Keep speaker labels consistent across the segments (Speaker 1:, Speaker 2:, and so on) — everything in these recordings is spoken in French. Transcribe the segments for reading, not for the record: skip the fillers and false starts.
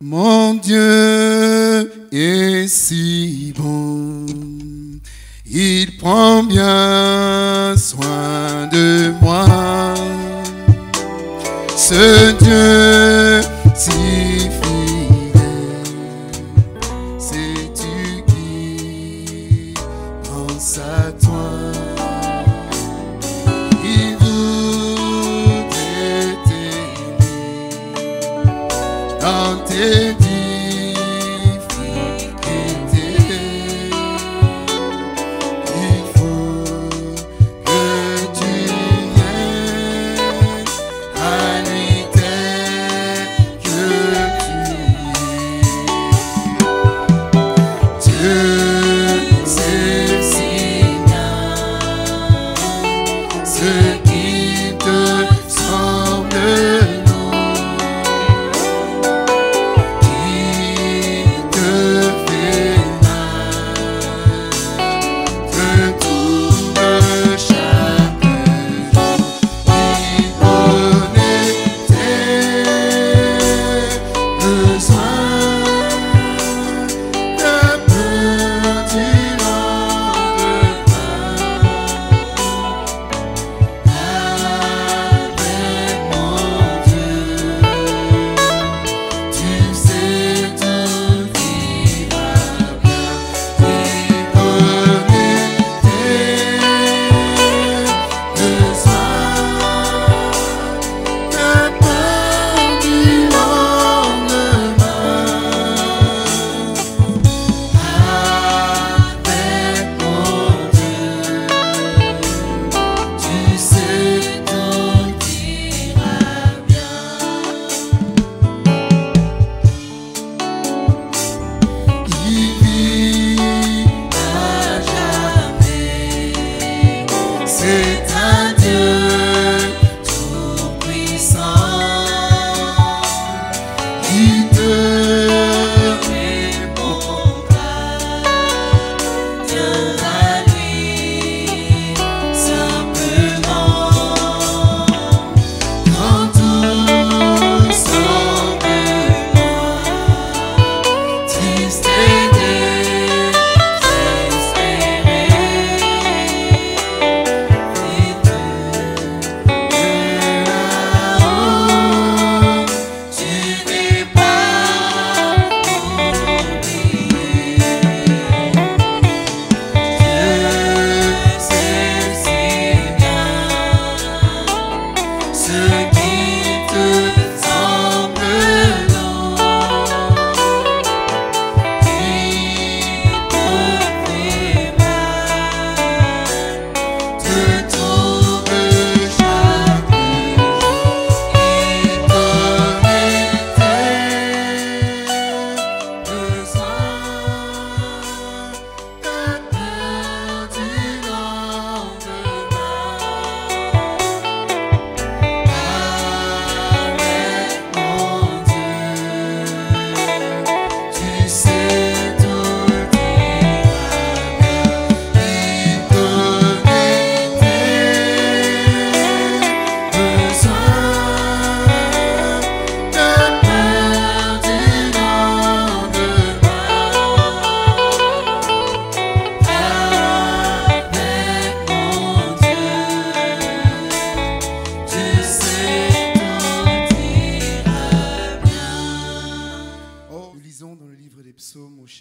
Speaker 1: Mon Dieu est si bon, il prend bien soin de moi. Ce Dieu si fidèle, c'est tu qui penses à toi. Il voudrait t'aimer dans tes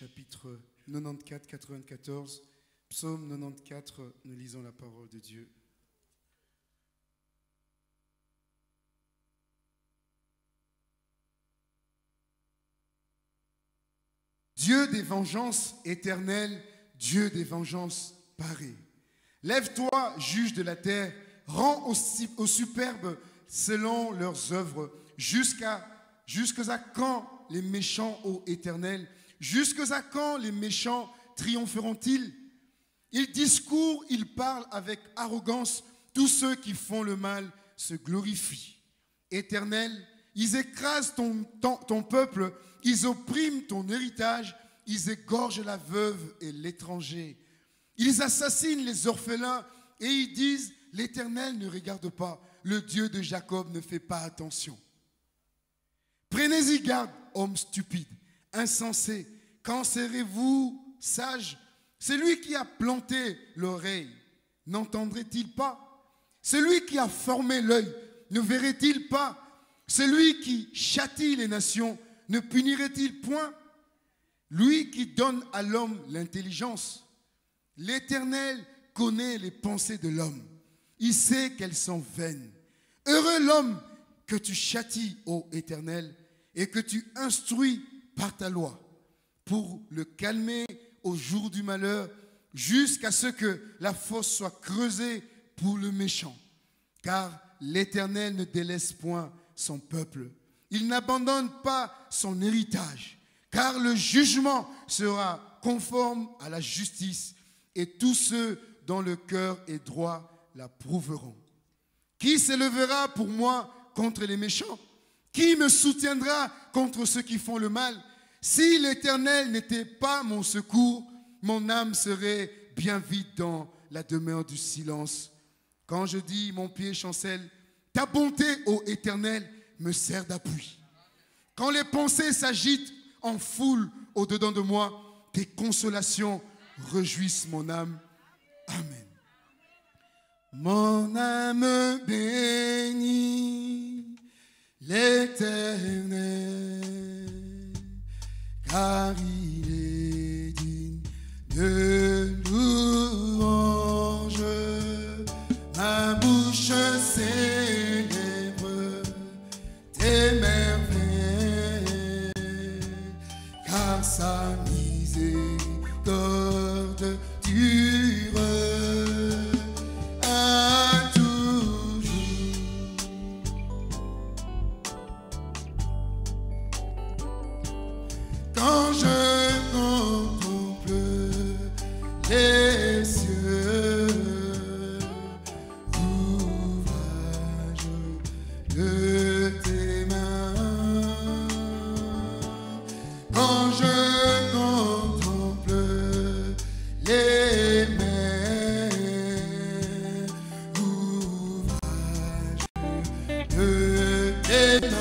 Speaker 1: chapitre 94, 94, psaume 94, nous lisons la parole de Dieu. Dieu des vengeances éternelles, Dieu des vengeances parées. Lève-toi, juge de la terre, rends aux superbes selon leurs œuvres. Jusqu'à quand les méchants, ô Éternel? Jusqu'à quand les méchants triompheront-ils? Ils discourent, ils parlent avec arrogance. Tous ceux qui font le mal se glorifient. Éternel, ils écrasent ton peuple, ils oppriment ton héritage, ils égorgent la veuve et l'étranger. Ils assassinent les orphelins et ils disent, l'Éternel ne regarde pas, le Dieu de Jacob ne fait pas attention. Prenez-y garde, homme stupide, insensé, quand serez-vous sage? Celui qui a planté l'oreille, n'entendrait-il pas? Celui qui a formé l'œil, ne verrait-il pas? Celui qui châtie les nations, ne punirait-il point? Lui qui donne à l'homme l'intelligence. L'Éternel connaît les pensées de l'homme. Il sait qu'elles sont vaines. Heureux l'homme que tu châties, ô Éternel, et que tu instruis par ta loi, pour le calmer au jour du malheur, jusqu'à ce que la fosse soit creusée pour le méchant. Car l'Éternel ne délaisse point son peuple. Il n'abandonne pas son héritage, car le jugement sera conforme à la justice, et tous ceux dont le cœur est droit l'approuveront. Qui s'élèvera pour moi contre les méchants? Qui me soutiendra contre ceux qui font le mal? Si l'Éternel n'était pas mon secours, mon âme serait bien vide dans la demeure du silence. Quand je dis mon pied chancelle, ta bonté, ô Éternel, me sert d'appui. Quand les pensées s'agitent en foule au-dedans de moi, tes consolations réjouissent mon âme. Amen. Mon âme bénit l'Éternel, car il est digne de louange. Ma bouche célèbre tes merveilles, car sa miséricorde dure à toujours. Quand je contemple les cieux, ouvrage de tes mains, quand je contemple les mers, ouvrage de tes mains,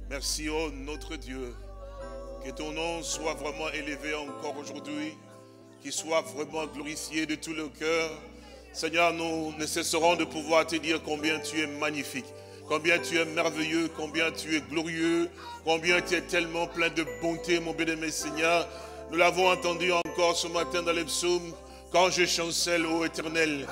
Speaker 2: Merci, oh notre Dieu, que ton nom soit vraiment élevé encore aujourd'hui, qu'il soit vraiment glorifié de tout le cœur. Seigneur, nous ne cesserons de pouvoir te dire combien tu es magnifique, combien tu es merveilleux, combien tu es glorieux, combien tu es tellement plein de bonté, mon bien-aimé Seigneur. Nous l'avons entendu encore ce matin dans les psaumes, quand je chancelle, ô Éternel,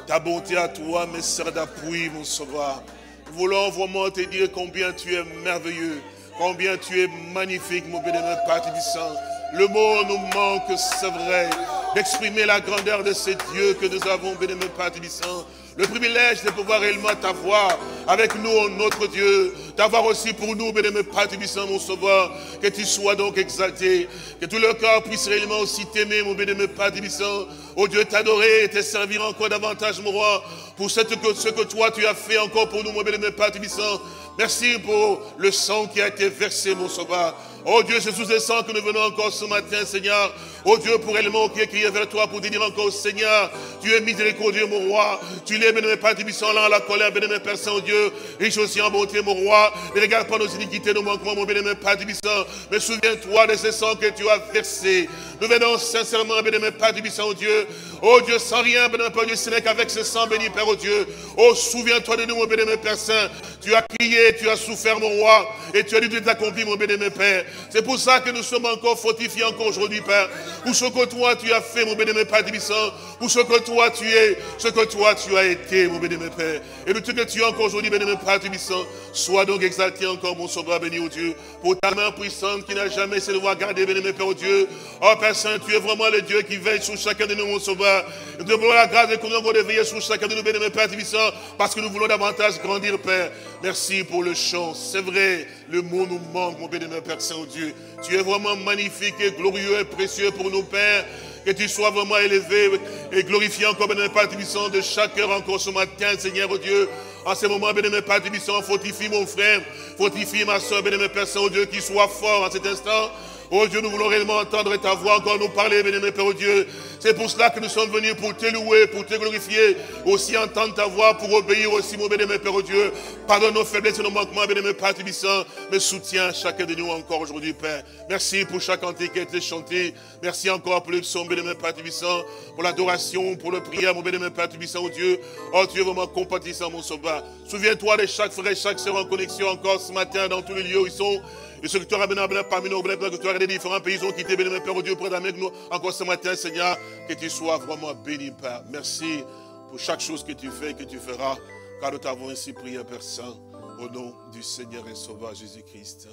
Speaker 2: ta bonté à toi me sert d'appui, mon sauveur. Nous voulons vraiment te dire combien tu es merveilleux, combien tu es magnifique, mon bien-aimé Père Tébissant. Le mot nous manque, c'est vrai, d'exprimer la grandeur de ce Dieu que nous avons, bien-aimé Père Tébissant. Le privilège de pouvoir réellement t'avoir avec nous, notre Dieu. T'avoir aussi pour nous, bien-aimé Père Tubissant, mon Sauveur. Que tu sois donc exalté. Que tout le cœur puisse réellement aussi t'aimer, mon bien-aimé Père Tubissant. Oh Dieu, t'adorer et te servir encore davantage, mon roi. Pour ce que toi tu as fait encore pour nous, mon bien-aimé Père Tubissant. Merci pour le sang qui a été versé, mon Sauveur. Oh Dieu, c'est sous ce sang que nous venons encore ce matin, Seigneur. Oh Dieu, pour réellement crier vers toi, pour te dire encore, Seigneur, tu es miséricordieux, mon roi. Tu l'es, bien-aimé Père Tubissant, là, la colère, bien-aimé Père Saint-Dieu. Riche aussi en bonté, mon roi. Ne regarde pas nos iniquités, nos manquements, mon bien-aimé Père Tubissant. Mais souviens-toi de ce sang que tu as versé. Nous venons sincèrement, bien-aimé Père Tubissant, oh Dieu. Oh Dieu, sans rien, bien-aimé Père Dieu, ce n'est qu'avec ce sang béni, Père, oh Dieu. Oh, souviens-toi de nous, mon bien-aimé Père Saint. Tu as crié, tu as souffert, mon roi. Et tu as dit, tu t'accomplis, mon bien-aimé Père. C'est pour ça que nous sommes encore fortifiés encore aujourd'hui, Père. Pour ce que toi tu as fait, mon bien-aimé Père Tubissant. Pour ce que toi tu es, ce que toi tu as été, mon bien-aimé Père. Et le truc que tu es encore aujourd'hui, bien-aimé Père Tubissant, sois donc exalté encore, mon Sauveur béni, au Dieu. Pour ta main puissante qui n'a jamais cessé de voir garder, bien-aimé Père, au Dieu. Oh Père Saint, tu es vraiment le Dieu qui veille sur chacun de nous, mon Sauveur. Nous devons la grâce et qu'on de veiller sur chacun de nous, bien-aimé Père Tubissant, parce que nous voulons davantage grandir, Père. Merci pour le chant. C'est vrai, le mot nous manque, mon bien-aimé Père Saint-Dieu. Tu es vraiment magnifique et glorieux et précieux pour nous, Père. Que tu sois vraiment élevé et glorifié encore, bien-aimé Père Tubissant, de chaque heure encore ce matin, Seigneur, oh Dieu. En ce moment, bien-aimé Père Tubissant, fortifie mon frère, fortifie ma soeur, bien-aimé Père Saint-Dieu, qu'il soit fort en cet instant. Oh Dieu, nous voulons réellement entendre ta voix encore nous parler, bien-aimé Père, oh Dieu. C'est pour cela que nous sommes venus pour te louer, pour te glorifier, aussi entendre ta voix, pour obéir aussi, mon bien-aimé Père, oh Dieu. Pardonne nos faiblesses et nos manquements, bien-aimé Père Tubissant, mais soutiens chacun de nous encore aujourd'hui, Père. Merci pour chaque cantique qui a été chanté. Merci encore pour le psaume, bien-aimé Père Tubissant, pour l'adoration, pour le prière, mon bien-aimé Père Tubissant, oh Dieu. Oh, tu es vraiment compatissant, mon Sauveur. Souviens-toi de chaque frère et chaque sœur en connexion encore ce matin dans tous les lieux où ils sont. Et ceux que tu as ramenés parmi nous, que tu as des différents pays, ils ont quitté, béni, Père, oh Dieu, pour être avec nous encore ce matin, Seigneur, que tu sois vraiment béni, Père. Merci pour chaque chose que tu fais et que tu feras, car nous t'avons ainsi prié, Père Saint, au nom du Seigneur et Sauveur Jésus-Christ.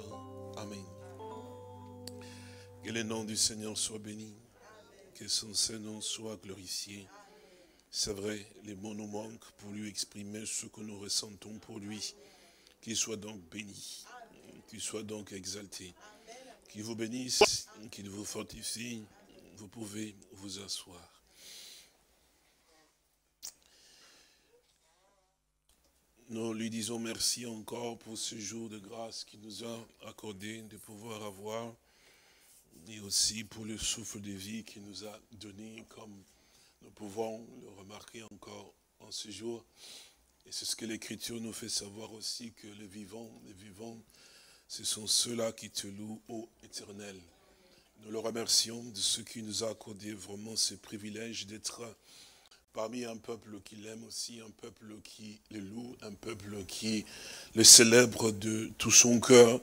Speaker 2: Amen. Que le nom du Seigneur soit béni, que son Saint-Nom soit glorifié. C'est vrai, les mots nous manquent pour lui exprimer ce que nous ressentons pour lui. Qu'il soit donc béni. Qu'il soit donc exalté. Qu'il vous bénisse, qu'il vous fortifie. Vous pouvez vous asseoir. Nous lui disons merci encore pour ce jour de grâce qu'il nous a accordé de pouvoir avoir. Et aussi pour le souffle de vie qu'il nous a donné, comme nous pouvons le remarquer encore en ce jour. Et c'est ce que l'Écriture nous fait savoir aussi, que les vivants, ce sont ceux-là qui te louent, ô Éternel. Nous le remercions de ce qui nous a accordé vraiment ce privilège d'être parmi un peuple qui l'aime aussi, un peuple qui le loue, un peuple qui le célèbre de tout son cœur.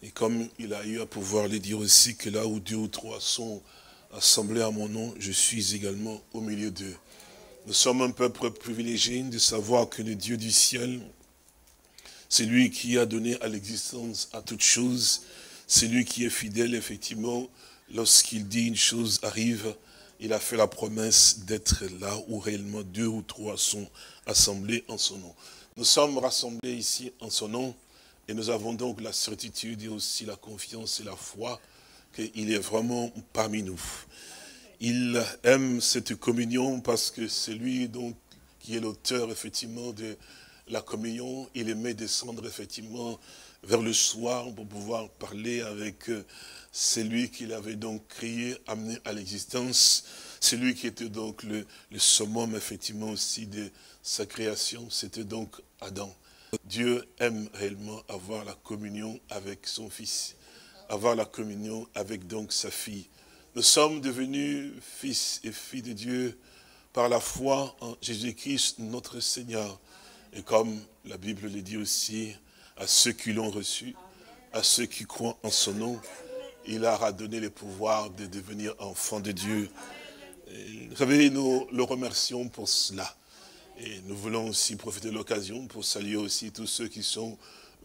Speaker 2: Et comme il a eu à pouvoir le dire aussi, que là où 2 ou 3 sont assemblés à mon nom, je suis également au milieu d'eux. Nous sommes un peuple privilégié de savoir que le Dieu du ciel, c'est lui qui a donné à l'existence à toutes choses. C'est lui qui est fidèle, effectivement. Lorsqu'il dit une chose arrive, il a fait la promesse d'être là où réellement 2 ou 3 sont assemblés en son nom. Nous sommes rassemblés ici en son nom et nous avons donc la certitude et aussi la confiance et la foi qu'il est vraiment parmi nous. Il aime cette communion parce que c'est lui donc qui est l'auteur effectivement de la communion. Il aimait descendre effectivement vers le soir pour pouvoir parler avec celui qu'il avait donc créé, amené à l'existence. C'est lui qui était donc le summum effectivement aussi de sa création. C'était donc Adam. Dieu aime réellement avoir la communion avec son fils, avoir la communion avec donc sa fille. Nous sommes devenus fils et filles de Dieu par la foi en Jésus-Christ notre Seigneur. Et comme la Bible le dit aussi, à ceux qui l'ont reçu, à ceux qui croient en son nom, il leur a donné le pouvoir de devenir enfants de Dieu. Et, vous savez, nous le remercions pour cela. Et nous voulons aussi profiter de l'occasion pour saluer aussi tous ceux qui sont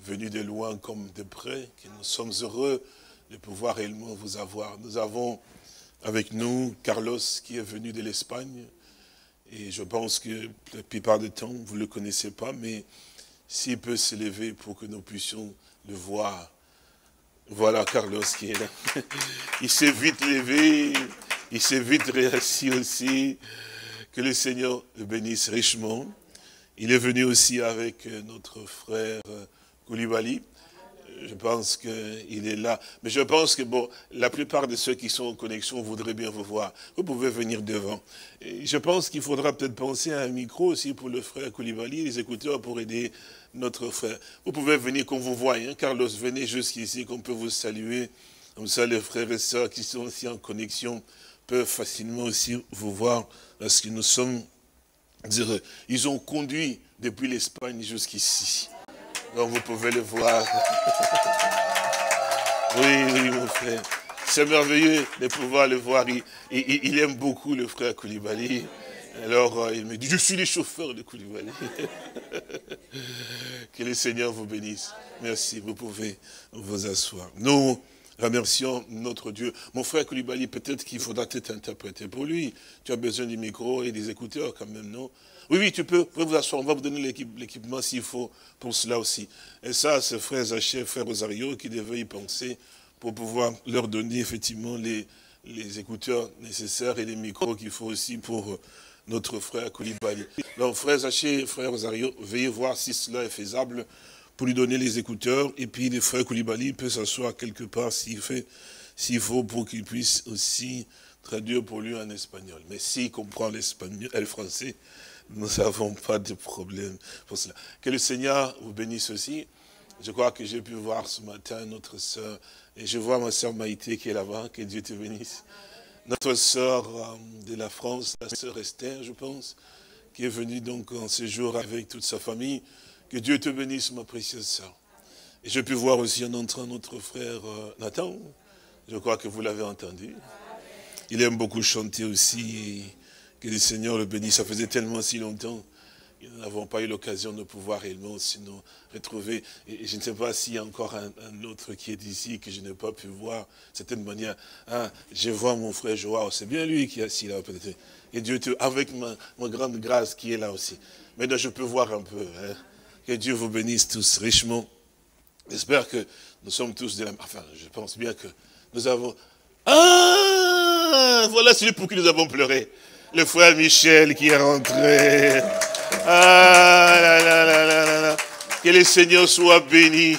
Speaker 2: venus de loin comme de près, que nous sommes heureux de pouvoir réellement vous avoir. Nous avons avec nous Carlos qui est venu de l'Espagne. Et je pense que la plupart du temps, vous ne le connaissez pas, mais s'il peut s'élever pour que nous puissions le voir. Voilà Carlos qui est là. Il s'est vite levé, il s'est vite réassis aussi. Que le Seigneur le bénisse richement. Il est venu aussi avec notre frère Koulibaly. Je pense qu'il est là. Mais je pense que, bon, la plupart de ceux qui sont en connexion voudraient bien vous voir. Vous pouvez venir devant. Et je pense qu'il faudra peut-être penser à un micro aussi pour le frère Koulibaly, les écouteurs pour aider notre frère. Vous pouvez venir qu'on vous voie. Hein. Carlos, venez jusqu'ici, qu'on peut vous saluer. Comme ça, les frères et sœurs qui sont aussi en connexion peuvent facilement aussi vous voir. Parce que nous sommes heureux. Ils ont conduit depuis l'Espagne jusqu'ici. Donc vous pouvez le voir. Oui, mon frère. C'est merveilleux de pouvoir le voir. Il aime beaucoup le frère Koulibaly. Alors il me dit, je suis le chauffeur de Koulibaly. Que le Seigneur vous bénisse. Merci, vous pouvez vous asseoir. Nous remercions notre Dieu. Mon frère Koulibaly, peut-être qu'il faudra t'interpréter pour lui. Tu as besoin du micro et des écouteurs quand même, non? Oui, tu peux, vous pouvez vous asseoir, on va vous donner l'équipement s'il faut pour cela aussi. Et ça, c'est frère Zaché, frère Rosario qui devaient y penser pour pouvoir leur donner effectivement les écouteurs nécessaires et les micros qu'il faut aussi pour notre frère Koulibaly. Donc frère Zaché, frère Rosario, veuillez voir si cela est faisable pour lui donner les écouteurs. Et puis le frère Koulibaly peut s'asseoir quelque part s'il faut pour qu'il puisse aussi traduire pour lui en espagnol. Mais s'il comprend l'espagnol et le français, nous n'avons pas de problème pour cela. Que le Seigneur vous bénisse aussi. Je crois que j'ai pu voir ce matin notre sœur, et je vois ma sœur Maïté qui est là-bas, que Dieu te bénisse. Notre sœur de la France, la sœur Esther, je pense, qui est venue donc en séjour avec toute sa famille. Que Dieu te bénisse, ma précieuse sœur. Et j'ai pu voir aussi en entrant notre frère Nathan. Je crois que vous l'avez entendu. Il aime beaucoup chanter aussi. Et que le Seigneur le bénisse. Ça faisait tellement si longtemps que nous n'avons pas eu l'occasion de pouvoir réellement aussi nous retrouver. Et je ne sais pas s'il y a encore un autre qui est ici que je n'ai pas pu voir. De certaine manière, je vois mon frère Joao. C'est bien lui qui est assis là peut-être. Et Dieu, avec ma grande grâce qui est là aussi. Maintenant, je peux voir un peu. Hein. Que Dieu vous bénisse tous richement. J'espère que nous sommes tous de la... Enfin, je pense bien que nous avons... Ah, voilà celui pour qui nous avons pleuré. Le frère Michel qui est rentré. Ah, là, là, là, là, là. Que le Seigneur soit béni.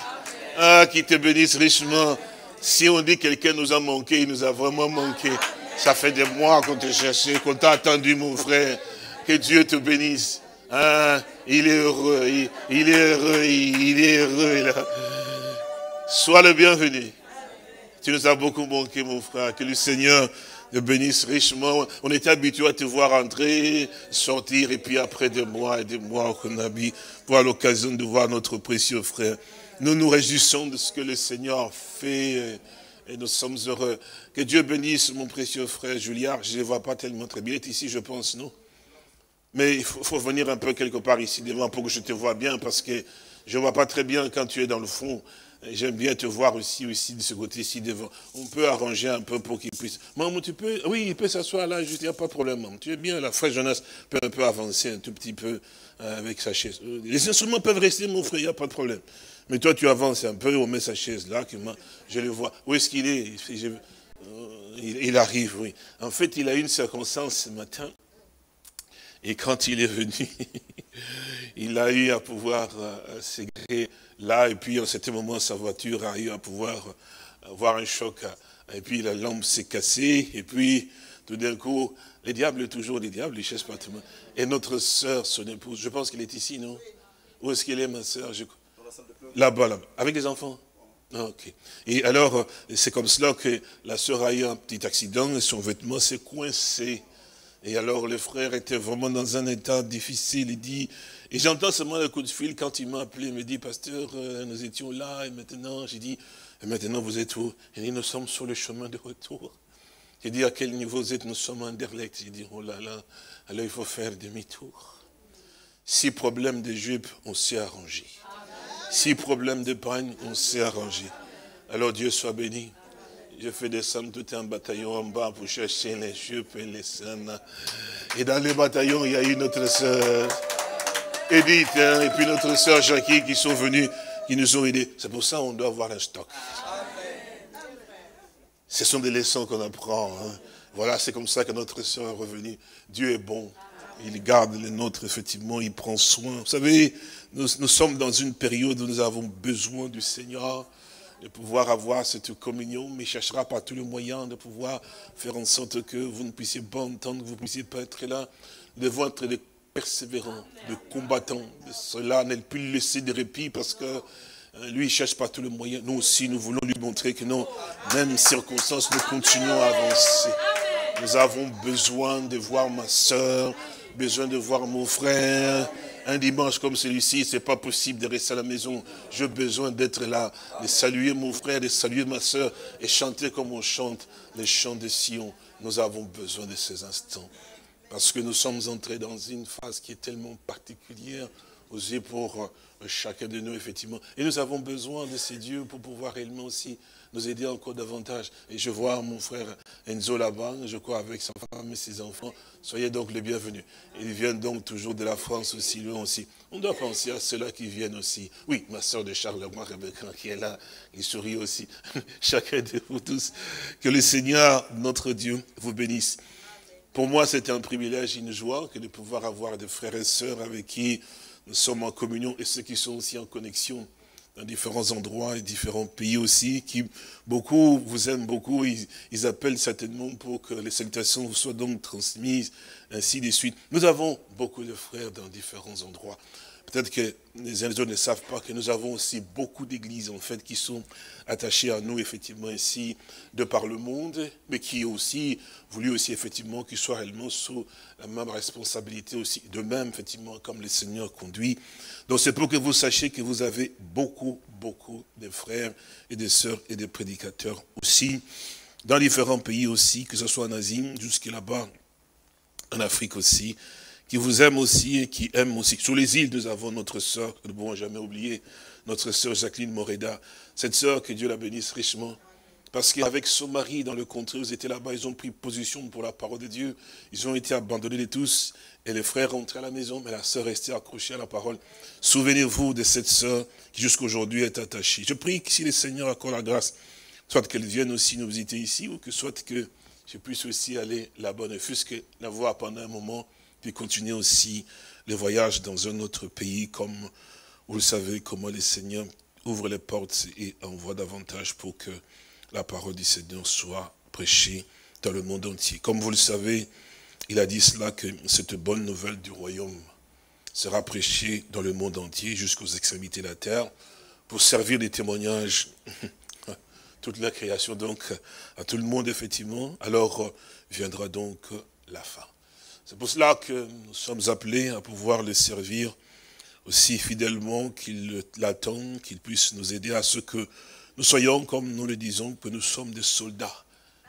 Speaker 2: Ah, qu'il te bénisse richement. Si on dit que quelqu'un nous a manqué, il nous a vraiment manqué. Ça fait des mois qu'on te cherchait, qu'on t'a attendu, mon frère. Que Dieu te bénisse. Ah, il est heureux, il est heureux, il est heureux. Là. Sois le bienvenu. Tu nous as beaucoup manqué, mon frère. Que le Seigneur te bénisse richement. On était habitué à te voir entrer, sortir, et puis après des mois et des mois qu'on a mis pour avoir l'occasion de voir notre précieux frère. Nous nous réjouissons de ce que le Seigneur fait et nous sommes heureux. Que Dieu bénisse mon précieux frère Juliard. Je ne le vois pas tellement très bien. Il est ici, je pense, non? Mais il faut venir un peu quelque part ici devant pour que je te vois bien, parce que je ne vois pas très bien quand tu es dans le fond. J'aime bien te voir aussi de ce côté-ci devant. On peut arranger un peu pour qu'il puisse... Maman, tu peux... Oui, il peut s'asseoir là, il n'y a pas de problème, maman. Tu es bien là. Frère Jonas peut un peu avancer un tout petit peu avec sa chaise. Les instruments peuvent rester, mon frère, il n'y a pas de problème. Mais toi, tu avances un peu, on met sa chaise là, que moi, je le vois. Où est-ce qu'il est, il arrive, oui. En fait, il a eu une circonstance ce matin. Et quand il est venu, il a eu à pouvoir s'égarer là, et puis en certain moment, sa voiture a eu à pouvoir avoir un choc. Et puis la lampe s'est cassée, et puis tout d'un coup, les diables, toujours les diables, ils cherchent partout. Et notre sœur, son épouse, je pense qu'elle est ici, non? Où est-ce qu'elle est, ma sœur? Là-bas, là-bas. Avec les enfants? Ah, ok. Et alors, c'est comme cela que la sœur a eu un petit accident, et son vêtement s'est coincé. Et alors le frère était vraiment dans un état difficile, il dit, et j'entends seulement le coup de fil quand il m'a appelé, il me dit, pasteur, nous étions là, et maintenant, j'ai dit, et maintenant vous êtes où? Il dit, nous sommes sur le chemin de retour. J'ai dit, à quel niveau vous êtes? Nous sommes en Anderlecht. J'ai dit, oh là là, alors il faut faire demi-tour. Si problème de jupe, on s'est arrangé. Si problème de pagne, on s'est arrangé. Alors Dieu soit béni. Je fais descendre tout un bataillon en bas pour chercher les jupes et les scènes. Et dans les bataillons, il y a eu notre sœur Edith et puis notre sœur Jackie qui sont venus, qui nous ont aidés. C'est pour ça qu'on doit avoir un stock. Ce sont des leçons qu'on apprend. Voilà, c'est comme ça que notre sœur est revenue. Dieu est bon. Il garde les nôtres, effectivement, il prend soin. Vous savez, nous sommes dans une période où nous avons besoin du Seigneur, de pouvoir avoir cette communion, mais il cherchera par tous les moyens de pouvoir faire en sorte que vous ne puissiez pas entendre, que vous ne puissiez pas être là. Nous devons être des persévérants, des combattants. De cela, ne plus laisser de répit parce que lui, il cherche par tous les moyens. Nous aussi, nous voulons lui montrer que non, même circonstances, nous continuons à avancer. Nous avons besoin de voir ma soeur, besoin de voir mon frère. Un dimanche comme celui-ci, c'est pas possible de rester à la maison. J'ai besoin d'être là, de saluer mon frère, de saluer ma soeur et chanter comme on chante les chants de Sion. Nous avons besoin de ces instants. Parce que nous sommes entrés dans une phase qui est tellement particulière aussi pour chacun de nous, effectivement. Et nous avons besoin de ces dieux pour pouvoir réellement aussi nous aider encore davantage. Et je vois mon frère Enzo là-bas, je crois avec sa femme et ses enfants. Soyez donc les bienvenus. Ils viennent donc toujours de la France aussi, lui aussi. On doit penser à ceux-là qui viennent aussi. Oui, ma soeur de Charleroi, Rebecca, qui est là, il sourit aussi. Chacun de vous tous. Que le Seigneur, notre Dieu, vous bénisse. Pour moi, c'est un privilège, une joie que de pouvoir avoir des frères et sœurs avec qui nous sommes en communion et ceux qui sont aussi en connexion dans différents endroits et différents pays aussi, qui beaucoup vous aiment beaucoup, ils appellent certainement pour que les salutations vous soient donc transmises, ainsi de suite. Nous avons beaucoup de frères dans différents endroits. Peut-être que les uns et les autres ne savent pas que nous avons aussi beaucoup d'églises, en fait, qui sont attachées à nous, effectivement, ici, de par le monde, mais qui ont aussi voulu aussi, effectivement, qu'ils soient réellement sous la même responsabilité aussi, de même, effectivement, comme le Seigneur conduit. Donc, c'est pour que vous sachiez que vous avez beaucoup, beaucoup de frères et de sœurs et de prédicateurs aussi, dans différents pays aussi, que ce soit en Asie, jusqu'à là-bas, en Afrique aussi, qui vous aiment aussi et qui aiment aussi. Sur les îles, nous avons notre sœur, que nous ne pouvons jamais oublier, notre sœur Jacqueline Moreda. Cette sœur, que Dieu la bénisse richement. Parce qu'avec son mari, dans le contrée, ils étaient là-bas, ils ont pris position pour la parole de Dieu. Ils ont été abandonnés de tous. Et les frères rentraient à la maison, mais la sœur restait accrochée à la parole. Souvenez-vous de cette sœur qui jusqu'à aujourd'hui est attachée. Je prie que si le Seigneur accorde la grâce, soit qu'elle vienne aussi nous visiter ici, ou que soit que je puisse aussi aller là-bas, ne fût-ce que la voir pendant un moment, puis continuer aussi le voyage dans un autre pays, comme vous le savez, comment le Seigneur ouvre les portes et envoie davantage pour que la parole du Seigneur soit prêchée dans le monde entier. Comme vous le savez, il a dit cela, que cette bonne nouvelle du royaume sera prêchée dans le monde entier, jusqu'aux extrémités de la terre, pour servir de témoignage à toute la création, donc à tout le monde, effectivement. Alors viendra donc la fin. C'est pour cela que nous sommes appelés à pouvoir le servir aussi fidèlement qu'il l'attend, qu'il puisse nous aider à ce que nous soyons, comme nous le disons, que nous sommes des soldats.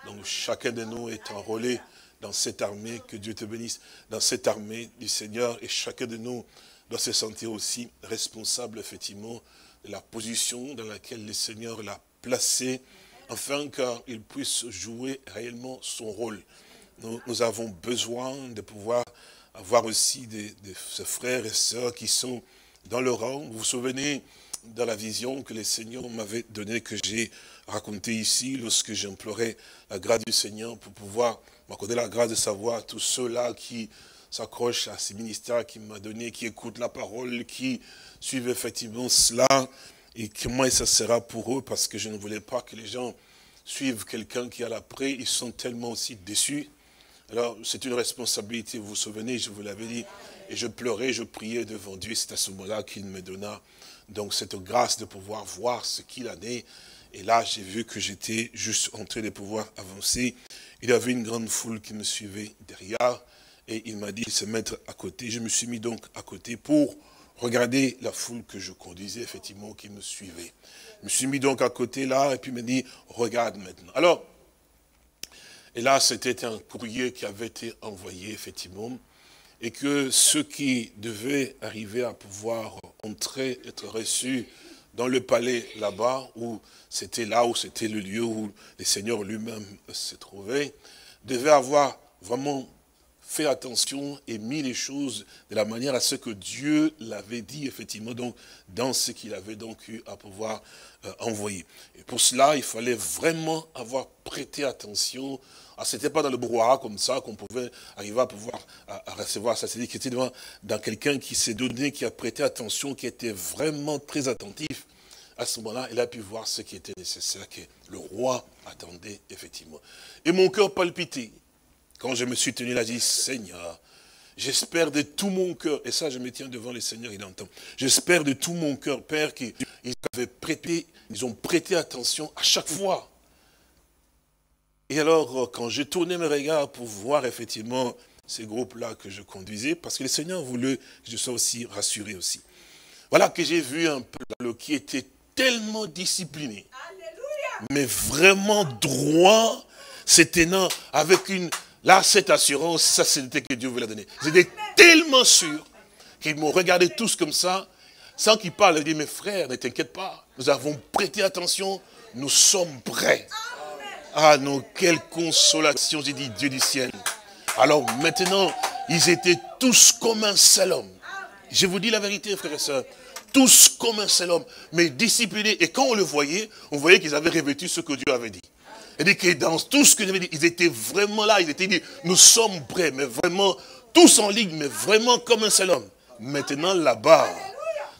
Speaker 2: Donc chacun de nous est enrôlé dans cette armée, que Dieu te bénisse, dans cette armée du Seigneur, et chacun de nous doit se sentir aussi responsable, effectivement, de la position dans laquelle le Seigneur l'a placé, afin qu'il puisse jouer réellement son rôle. Nous avons besoin de pouvoir avoir aussi ces frères et sœurs qui sont dans le rang. Vous vous souvenez dans la vision que le Seigneur m'avait donnée, que j'ai racontée ici, lorsque j'implorais la grâce du Seigneur pour pouvoir m'accorder la grâce de savoir tous ceux-là qui s'accrochent à ces ministères qu'il m'a donné, qui écoutent la parole, qui suivent effectivement cela, et comment ça sera pour eux, parce que je ne voulais pas que les gens suivent quelqu'un qui à l'après, ils sont tellement aussi déçus. Alors, c'est une responsabilité, vous vous souvenez, je vous l'avais dit, et je pleurais, je priais devant Dieu, c'est à ce moment-là qu'il me donna donc cette grâce de pouvoir voir ce qu'il en est. Et là, j'ai vu que j'étais juste en train de pouvoir avancer. Il y avait une grande foule qui me suivait derrière, et il m'a dit de se mettre à côté. Je me suis mis donc à côté pour regarder la foule que je conduisais, effectivement, qui me suivait. Je me suis mis donc à côté là, et puis il m'a dit, regarde maintenant. Alors, et là, c'était un courrier qui avait été envoyé, effectivement, et que ceux qui devaient arriver à pouvoir entrer, être reçus dans le palais là-bas, où c'était le lieu où le Seigneur lui-même se trouvait, devait avoir vraiment fait attention et mis les choses de la manière à ce que Dieu l'avait dit, effectivement, donc, dans ce qu'il avait donc eu à pouvoir envoyer. Et pour cela, il fallait vraiment avoir prêté attention. C'était pas dans le brouhaha comme ça qu'on pouvait arriver à pouvoir à recevoir ça. C'est-à-dire qu'il était dans quelqu'un qui s'est donné, qui a prêté attention, qui était vraiment très attentif. À ce moment-là, il a pu voir ce qui était nécessaire, que le roi attendait, effectivement. Et mon cœur palpitait. Quand je me suis tenu là, j'ai dit, Seigneur, j'espère de tout mon cœur, et ça je me tiens devant le Seigneur, il entend. J'espère de tout mon cœur, Père, qu'ils ont prêté attention à chaque fois. Et alors, quand j'ai tourné mes regards pour voir effectivement ces groupes-là que je conduisais, parce que le Seigneur voulait que je sois aussi rassuré aussi. Voilà que j'ai vu un peuple qui était tellement discipliné, mais vraiment droit, se tenant avec une... Là, cette assurance, ça c'était que Dieu voulait donner. J'étais tellement sûr qu'ils m'ont regardé tous comme ça, sans qu'ils parlent. Ils disent, mes frères, ne t'inquiète pas, nous avons prêté attention, nous sommes prêts. Ah non, quelle consolation, j'ai dit, Dieu du ciel. Alors maintenant, ils étaient tous comme un seul homme. Je vous dis la vérité, frères et sœurs. Tous comme un seul homme, mais disciplinés. Et quand on voyait qu'ils avaient revêtu ce que Dieu avait dit. C'est-à-dire que dans tout ce que j'avais dit, ils étaient vraiment là, ils étaient dit, nous sommes prêts, mais vraiment, tous en ligne, mais vraiment comme un seul homme. Maintenant, là-bas,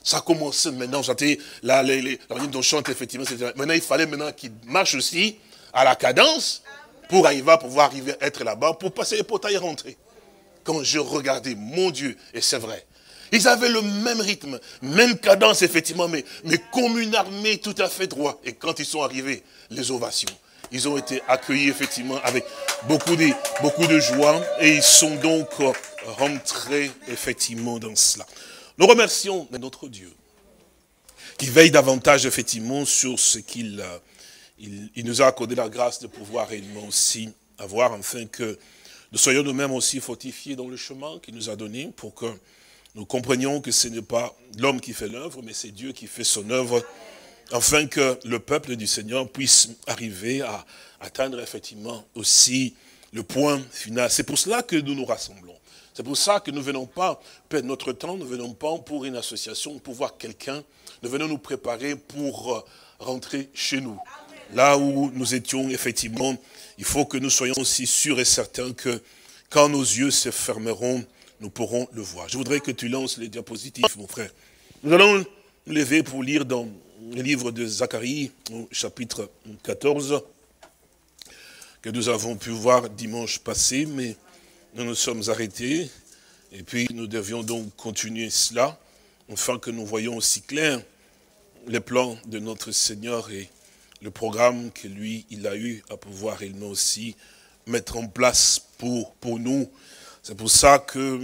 Speaker 2: ça a commencé maintenant, j'entendais la manière dont on chante, effectivement, maintenant il fallait maintenant qu'ils marchent aussi à la cadence, pour arriver à pouvoir être là-bas, pour passer les portails et rentrer. Quand je regardais, mon Dieu, et c'est vrai, ils avaient le même rythme, même cadence, effectivement, mais comme une armée tout à fait droit. Et quand ils sont arrivés, les ovations. Ils ont été accueillis, effectivement, avec beaucoup de joie. Et ils sont donc rentrés, effectivement, dans cela. Nous remercions notre Dieu, qui veille davantage, effectivement, sur ce qu'il il nous a accordé la grâce de pouvoir réellement aussi avoir, afin que nous soyons nous-mêmes aussi fortifiés dans le chemin qu'il nous a donné, pour que nous comprenions que ce n'est pas l'homme qui fait l'œuvre, mais c'est Dieu qui fait son œuvre, afin que le peuple du Seigneur puisse arriver à atteindre effectivement aussi le point final. C'est pour cela que nous nous rassemblons. C'est pour ça que nous ne venons pas perdre notre temps, nous ne venons pas pour une association, pour voir quelqu'un. Nous venons nous préparer pour rentrer chez nous. Là où nous étions, effectivement, il faut que nous soyons aussi sûrs et certains que quand nos yeux se fermeront, nous pourrons le voir. Je voudrais que tu lances les diapositives, mon frère. Nous allons nous lever pour lire dans le livre de Zacharie, au chapitre 14, que nous avons pu voir dimanche passé, mais nous nous sommes arrêtés. Et puis nous devions donc continuer cela, afin que nous voyions aussi clair les plans de notre Seigneur et le programme que lui, il a eu à pouvoir réellement aussi mettre en place pour nous. C'est pour ça que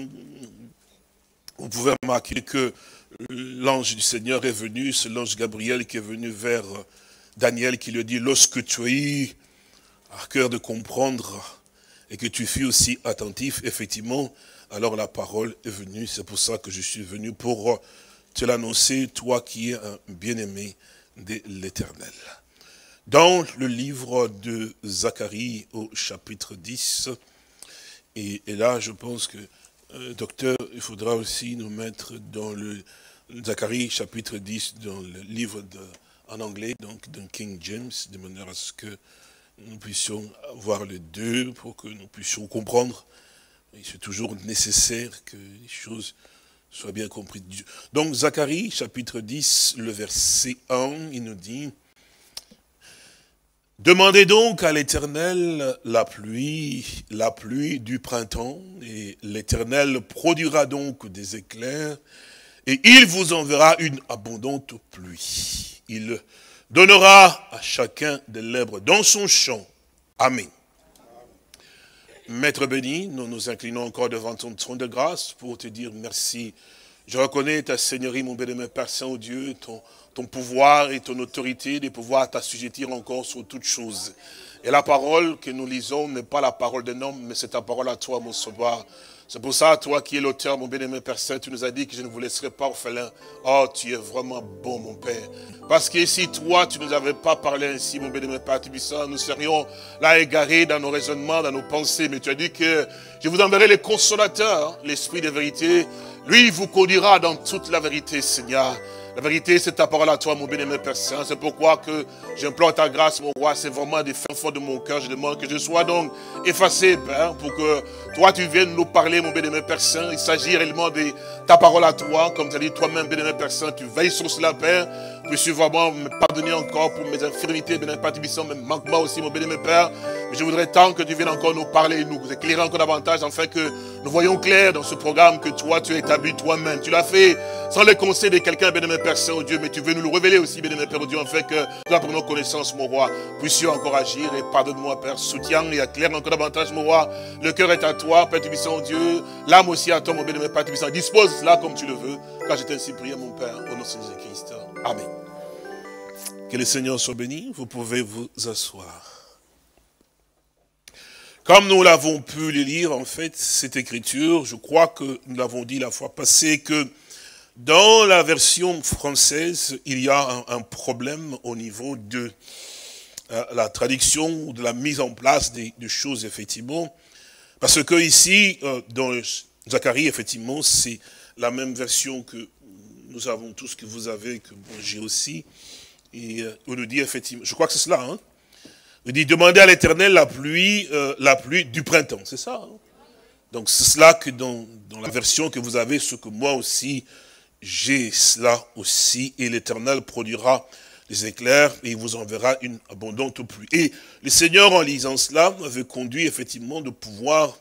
Speaker 2: vous pouvez remarquer que l'ange du Seigneur est venu, c'est l'ange Gabriel qui est venu vers Daniel, qui lui dit, lorsque tu as eu à cœur de comprendre et que tu fus aussi attentif, effectivement, alors la parole est venue. C'est pour ça que je suis venu pour te l'annoncer, toi qui es un bien-aimé de l'Éternel. Dans le livre de Zacharie au chapitre 10, et là je pense que, docteur, il faudra aussi nous mettre dans le Zacharie chapitre 10, dans le livre en anglais, donc dans King James, de manière à ce que nous puissions avoir les deux, pour que nous puissions comprendre. C'est toujours nécessaire que les choses soient bien comprises. Donc Zacharie chapitre 10, le verset 1, il nous dit, demandez donc à l'Éternel la pluie du printemps, et l'Éternel produira donc des éclairs, et il vous enverra une abondante pluie. Il donnera à chacun de l'herbe dans son champ. Amen. Maître béni, nous nous inclinons encore devant ton trône de grâce pour te dire merci. Je reconnais ta seigneurie, mon bien-aimé Père Saint-Dieu, ton pouvoir et ton autorité de pouvoir t'assujettir encore sur toutes choses. Et la parole que nous lisons n'est pas la parole d'un homme, mais c'est ta parole à toi, mon sauveur. C'est pour ça, toi qui es l'auteur, mon bien-aimé Père Saint, tu nous as dit que je ne vous laisserai pas orphelin. Oh, tu es vraiment bon, mon Père. Parce que si toi, tu ne nous avais pas parlé ainsi, mon bien-aimé Père Tubissant, nous serions là égarés dans nos raisonnements, dans nos pensées. Mais tu as dit que je vous enverrai les consolateurs, l'Esprit de vérité. Lui, il vous conduira dans toute la vérité, Seigneur. La vérité, c'est ta parole à toi, mon bien-aimé Père Saint. C'est pourquoi que j'implore ta grâce, mon roi. C'est vraiment des fins fonds de mon cœur. Je demande que je sois donc effacé, Père, pour que toi, tu viennes nous parler, mon bien-aimé Père Saint. Il s'agit réellement de ta parole à toi. Comme tu as dit toi-même, bien-aimé Père Saint, tu veilles sur cela, Père. Puisses-tu vraiment me pardonner encore pour mes infirmités, bien-aimé Père Tubissant, mes manquements aussi, mon bien-aimé Père. Mais je voudrais tant que tu viennes encore nous parler, nous éclairer encore davantage, afin que nous voyons clair dans ce programme que toi, tu as établi toi-même. Tu l'as fait sans le conseil de quelqu'un, bien-aimé Père Saint, oh Dieu, mais tu veux nous le révéler aussi, bien-aimé Père, oh Dieu, afin que nous apprenions connaissance, mon roi. Puissions encore agir et pardonne-moi, Père. Soutiens et éclaire encore davantage, mon roi. Le cœur est à toi, Père Tubissant, oh Dieu. L'âme aussi à toi, mon bien-aimé Père Tubissant. Dispose cela comme tu le veux, car je t'ai ainsi prié, mon Père, au nom de Jésus-Christ. Amen. Que le Seigneur soit béni. Vous pouvez vous asseoir. Comme nous l'avons pu le lire, en fait, cette écriture, je crois que nous l'avons dit la fois passée, que dans la version française, il y a un problème au niveau de la traduction ou de la mise en place des choses, effectivement. Parce que ici, dans Zacharie, effectivement, c'est la même version que nous avons tous, que vous avez, que bon, j'ai aussi. Et on nous dit, effectivement, je crois que c'est cela, hein. Il dit, demandez à l'Éternel la pluie du printemps. C'est ça, hein. Donc c'est cela que dans la version que vous avez, ce que moi aussi, j'ai cela aussi, et l'Éternel produira les éclairs, et il vous enverra une abondante pluie. Et le Seigneur, en lisant cela, avait conduit effectivement de pouvoir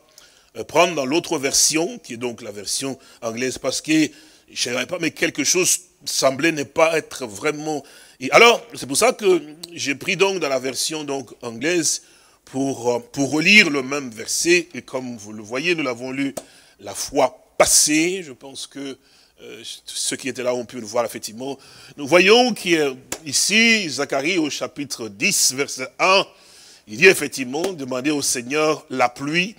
Speaker 2: prendre dans l'autre version, qui est donc la version anglaise, parce que, je ne savais pas, mais quelque chose semblait ne pas être vraiment... Et alors, c'est pour ça que j'ai pris donc dans la version donc anglaise pour relire le même verset, et comme vous le voyez, nous l'avons lu la fois passée, je pense que ceux qui étaient là ont pu le voir effectivement. Nous voyons qu'ici, Zacharie au chapitre 10, verset 1, il dit effectivement, demandez au Seigneur la pluie.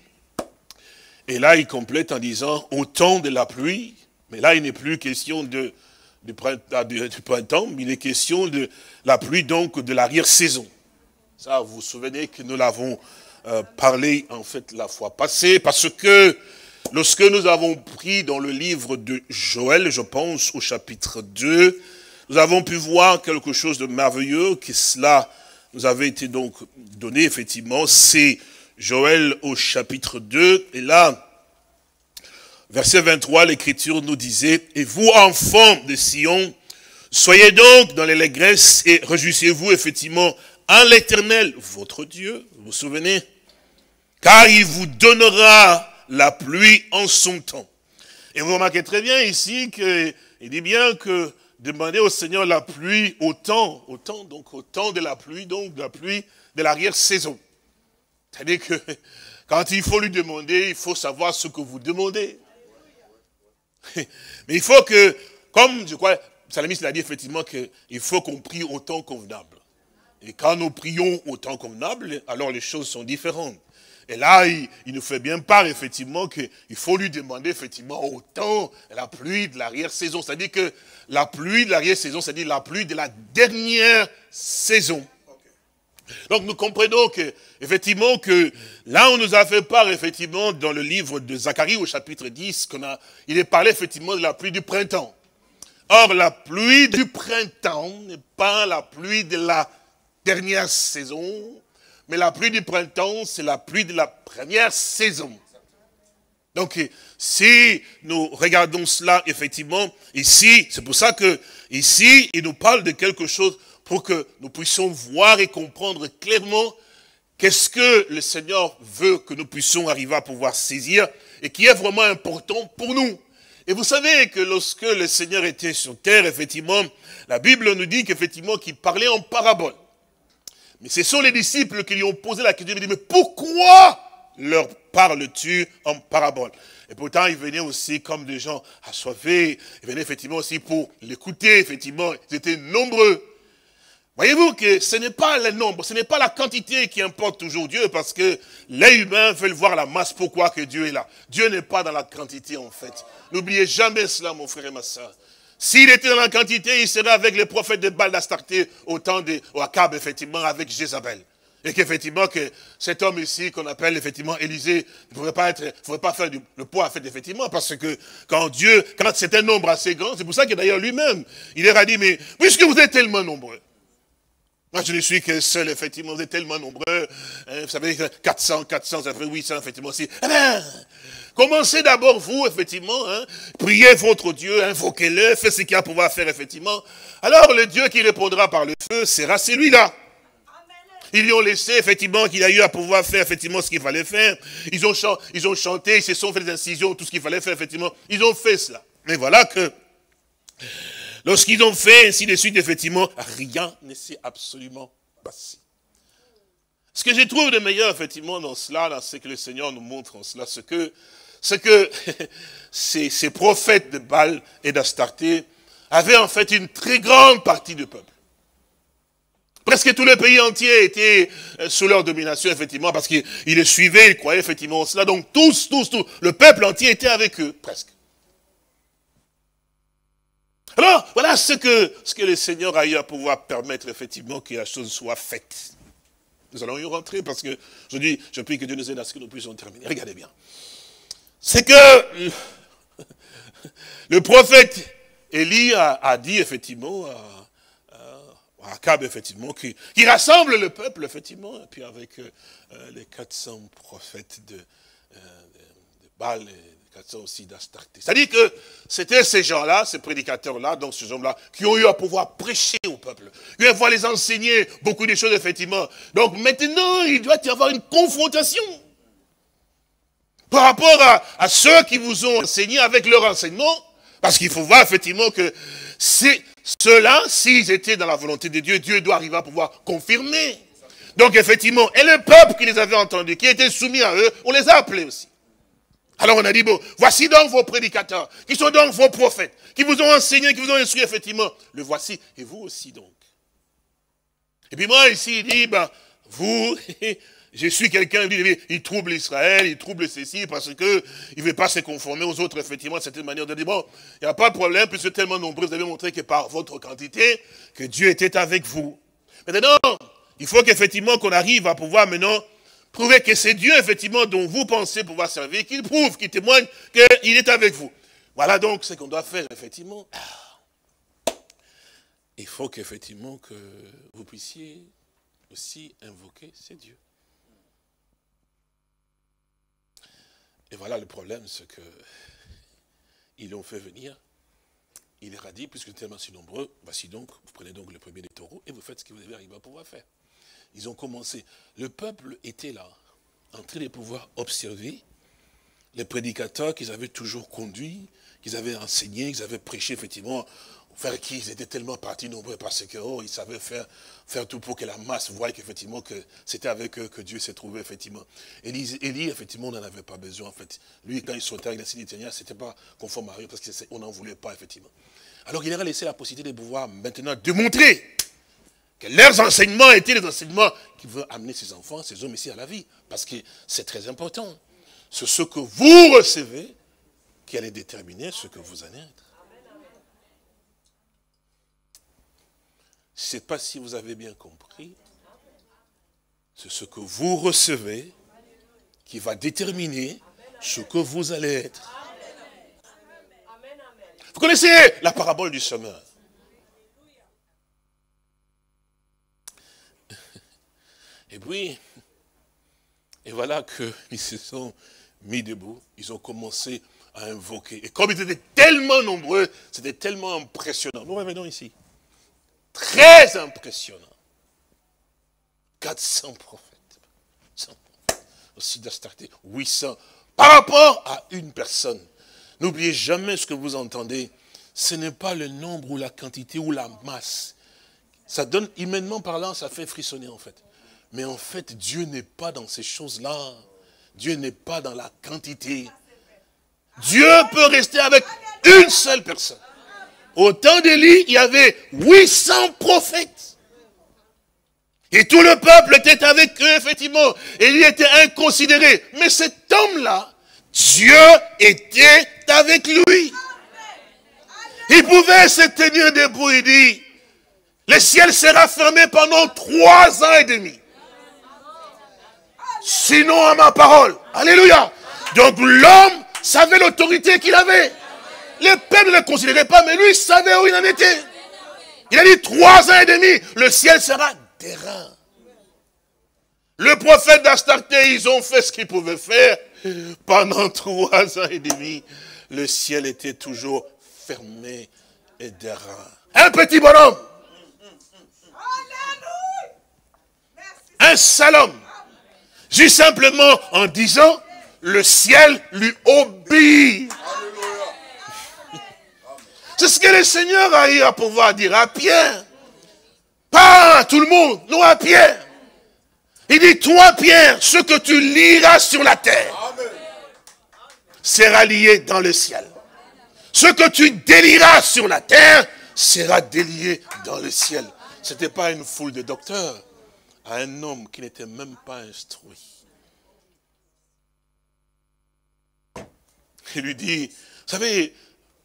Speaker 2: Et là, il complète en disant, au temps de la pluie, mais là, il n'est plus question du printemps, mais il est question de la pluie, donc de l'arrière-saison. Ça, vous vous souvenez que nous l'avons parlé, en fait, la fois passée, parce que lorsque nous avons pris dans le livre de Joël, je pense, au chapitre 2, nous avons pu voir quelque chose de merveilleux, que cela nous avait été donc donné, effectivement. C'est Joël au chapitre 2, et là, verset 23, l'Écriture nous disait, « Et vous, enfants de Sion, soyez donc dans l'allégresse et réjouissez-vous, effectivement, en l'Éternel, votre Dieu. » Vous vous souvenez? « Car il vous donnera la pluie en son temps. » Et vous remarquez très bien ici qu'il dit bien que demander au Seigneur la pluie au temps de la pluie, donc de la pluie de l'arrière-saison. C'est-à-dire que quand il faut lui demander, il faut savoir ce que vous demandez. Mais il faut que, comme je crois, Psalmiste l'a dit effectivement qu'il faut qu'on prie au temps convenable. Et quand nous prions au temps convenable, alors les choses sont différentes. Et là, il nous fait bien part, effectivement, qu'il faut lui demander, effectivement, au temps, la pluie de l'arrière-saison. C'est-à-dire que la pluie de l'arrière-saison, c'est-à-dire la pluie de la dernière saison. Donc nous comprenons que, effectivement, que là on nous a fait part, effectivement, dans le livre de Zacharie au chapitre 10, il est parlé, effectivement, de la pluie du printemps. Or, la pluie du printemps n'est pas la pluie de la dernière saison, mais la pluie du printemps, c'est la pluie de la première saison. Donc, si nous regardons cela, effectivement, ici, c'est pour ça que, ici, il nous parle de quelque chose pour que nous puissions voir et comprendre clairement qu'est-ce que le Seigneur veut que nous puissions arriver à pouvoir saisir et qui est vraiment important pour nous. Et vous savez que lorsque le Seigneur était sur terre, effectivement, la Bible nous dit qu'effectivement, qu'il parlait en parabole. Mais ce sont les disciples qui lui ont posé la question, ils disent, mais pourquoi leur parles-tu en parabole? Et pourtant, ils venaient aussi comme des gens assoiffés, ils venaient effectivement aussi pour l'écouter, effectivement, ils étaient nombreux. Voyez-vous que ce n'est pas le nombre, ce n'est pas la quantité qui importe toujours Dieu, parce que les humains veulent voir la masse. Pourquoi que Dieu est là? Dieu n'est pas dans la quantité en fait. N'oubliez jamais cela, mon frère et ma soeur. S'il était dans la quantité, il serait avec les prophètes de Baal d'Astarté au temps de Akab, effectivement, avec Jézabel. Et qu'effectivement, que cet homme ici, qu'on appelle effectivement Élisée, ne pourrait pas faire le poids, en fait, effectivement, parce que quand c'est un nombre assez grand, c'est pour ça que d'ailleurs lui-même, il leur a dit, mais puisque vous êtes tellement nombreux, moi, je ne suis que seul, effectivement, vous êtes tellement nombreux. Vous savez, 400, ça fait 800, effectivement, aussi. Eh bien, commencez d'abord, vous, effectivement, priez votre Dieu, invoquez-le, faites ce qu'il y a à pouvoir faire, effectivement. Alors, le Dieu qui répondra par le feu sera celui-là. Ils lui ont laissé, effectivement, qu'il a eu à pouvoir faire, effectivement, ce qu'il fallait faire. Ils ont chanté, ils se sont fait des incisions, tout ce qu'il fallait faire, effectivement. Ils ont fait cela. Mais voilà que, lorsqu'ils ont fait ainsi de suite, effectivement, rien ne s'est absolument passé. Ce que je trouve de meilleur, effectivement, dans cela, dans ce que le Seigneur nous montre en cela, c'est que ces prophètes de Baal et d'Astarté avaient en fait une très grande partie du peuple. Presque tout le pays entier était sous leur domination, effectivement, parce qu'ils les suivaient, ils croyaient effectivement en cela. Donc tous, le peuple entier était avec eux, presque. Alors, voilà ce que le Seigneur a eu à pouvoir permettre, effectivement, que la chose soit faite. Nous allons y rentrer, parce que, je prie que Dieu nous aide à ce que nous puissions terminer. Regardez bien. C'est que le prophète Élie a dit, effectivement, à Akab, effectivement, qui rassemble le peuple, effectivement, et puis avec les 400 prophètes de Baal, et 400 aussi d'Astarté. C'est-à-dire que c'était ces gens-là, ces prédicateurs-là, donc ces hommes-là, qui ont eu à pouvoir prêcher au peuple, qui ont eu à pouvoir les enseigner beaucoup de choses, effectivement. Donc maintenant, il doit y avoir une confrontation par rapport à ceux qui vous ont enseigné avec leur enseignement, parce qu'il faut voir, effectivement, que ceux-là, s'ils étaient dans la volonté de Dieu, Dieu doit arriver à pouvoir confirmer. Donc, effectivement, et le peuple qui les avait entendus, qui était soumis à eux, on les a appelés aussi. Alors on a dit, bon, voici donc vos prédicateurs, qui sont donc vos prophètes, qui vous ont enseigné, qui vous ont instruit, effectivement. Le voici, et vous aussi donc. Et puis moi, ici, il dit, ben, vous, je suis quelqu'un, il trouble Israël, il trouble ceci, parce que il ne veut pas se conformer aux autres, effectivement, de cette manière de dire, bon, il n'y a pas de problème, puisque tellement nombreux, vous avez montré que par votre quantité, que Dieu était avec vous. Maintenant, il faut qu'effectivement, qu'on arrive à pouvoir maintenant prouver que c'est Dieu, effectivement, dont vous pensez pouvoir servir, qu'il prouve, qu'il témoigne qu'il est avec vous. Voilà donc ce qu'on doit faire, effectivement. Il faut qu'effectivement, que vous puissiez aussi invoquer ces dieux. Et voilà le problème, c'est que ils l'ont fait venir. Il leur a dit, puisque vous êtes tellement si nombreux, voici donc, vous prenez donc le premier des taureaux et vous faites ce que vous avez arrivé à pouvoir faire. Ils ont commencé. Le peuple était là, en train de pouvoir observer les prédicateurs qu'ils avaient toujours conduits, qu'ils avaient enseignés, qu'ils avaient prêché, effectivement, vers qui ils étaient tellement partis nombreux parce que, ils savaient faire tout pour que la masse voie qu'effectivement, que c'était avec eux que Dieu s'est trouvé, effectivement. Élie, effectivement, n'en avait pas besoin, en fait. Lui, quand il sautait avec la Sidétania, c'était pas conforme à eux parce qu'on n'en voulait pas, effectivement. Alors, il leur a laissé la possibilité de pouvoir maintenant démontrer que leurs enseignements étaient les enseignements qui veulent amener ces enfants, ces hommes ici à la vie. Parce que c'est très important. C'est ce que vous recevez qui allait déterminer ce que vous allez être. Je ne sais pas si vous avez bien compris. C'est ce que vous recevez qui va déterminer ce que vous allez être. Vous connaissez la parabole du semeur. Et puis, et voilà qu'ils se sont mis debout, ils ont commencé à invoquer. Et comme ils étaient tellement nombreux, c'était tellement impressionnant. Nous revenons ici. Très impressionnant. 400 prophètes. 100 prophètes. Aussi d'Astarté, 800. Par rapport à une personne. N'oubliez jamais ce que vous entendez. Ce n'est pas le nombre ou la quantité ou la masse. Ça donne, humainement parlant, ça fait frissonner en fait. Mais en fait, Dieu n'est pas dans ces choses-là. Dieu n'est pas dans la quantité. Dieu peut rester avec une seule personne. Au temps d'Élie, il y avait 800 prophètes. Et tout le peuple était avec eux, effectivement. Et il était inconsidéré. Mais cet homme-là, Dieu était avec lui. Il pouvait se tenir debout et dire, le ciel sera fermé pendant 3 ans et demi. Sinon à ma parole. Alléluia. Donc l'homme savait l'autorité qu'il avait. Le peuple ne le considérait pas, mais lui savait où il en était. Il a dit 3 ans et demi, le ciel sera terrain. Le prophète d'Astarté, ils ont fait ce qu'ils pouvaient faire. Pendant 3 ans et demi, le ciel était toujours fermé et terrain. Un petit bonhomme. Un sale homme. Juste simplement en disant, le ciel lui obéit. C'est ce que le Seigneur a eu à pouvoir dire à Pierre. Pas à tout le monde, non à Pierre. Il dit, toi Pierre, ce que tu liras sur la terre sera lié dans le ciel. Ce que tu délieras sur la terre sera délié dans le ciel. Ce n'était pas une foule de docteurs, à un homme qui n'était même pas instruit. Il lui dit, vous savez,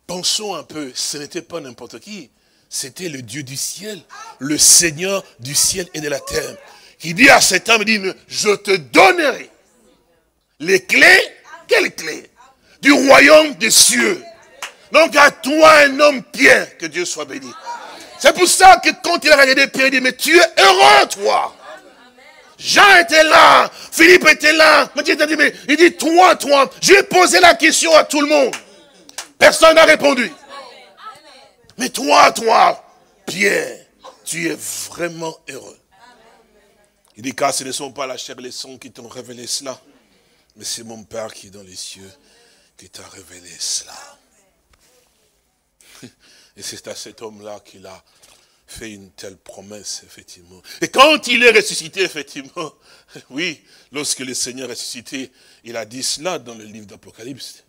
Speaker 2: pensons un peu, ce n'était pas n'importe qui, c'était le Dieu du ciel, le Seigneur du ciel et de la terre, qui dit à cet homme, il dit, je te donnerai les clés, quelles clés? Du royaume des cieux. Donc à toi, un homme Pierre, que Dieu soit béni. C'est pour ça que quand il a regardé Pierre, il dit, mais tu es heureux, toi. Jean était là, Philippe était là, il dit, toi, j'ai posé la question à tout le monde. Personne n'a répondu. Mais toi, Pierre, tu es vraiment heureux. Il dit, car ce ne sont pas la chair et le sang qui t'ont révélé cela, mais c'est mon Père qui est dans les cieux qui t'a révélé cela. Et c'est à cet homme-là qu'il a fait une telle promesse, effectivement. Et quand il est ressuscité, effectivement, oui, lorsque le Seigneur est ressuscité, il a dit cela dans le livre d'Apocalypse.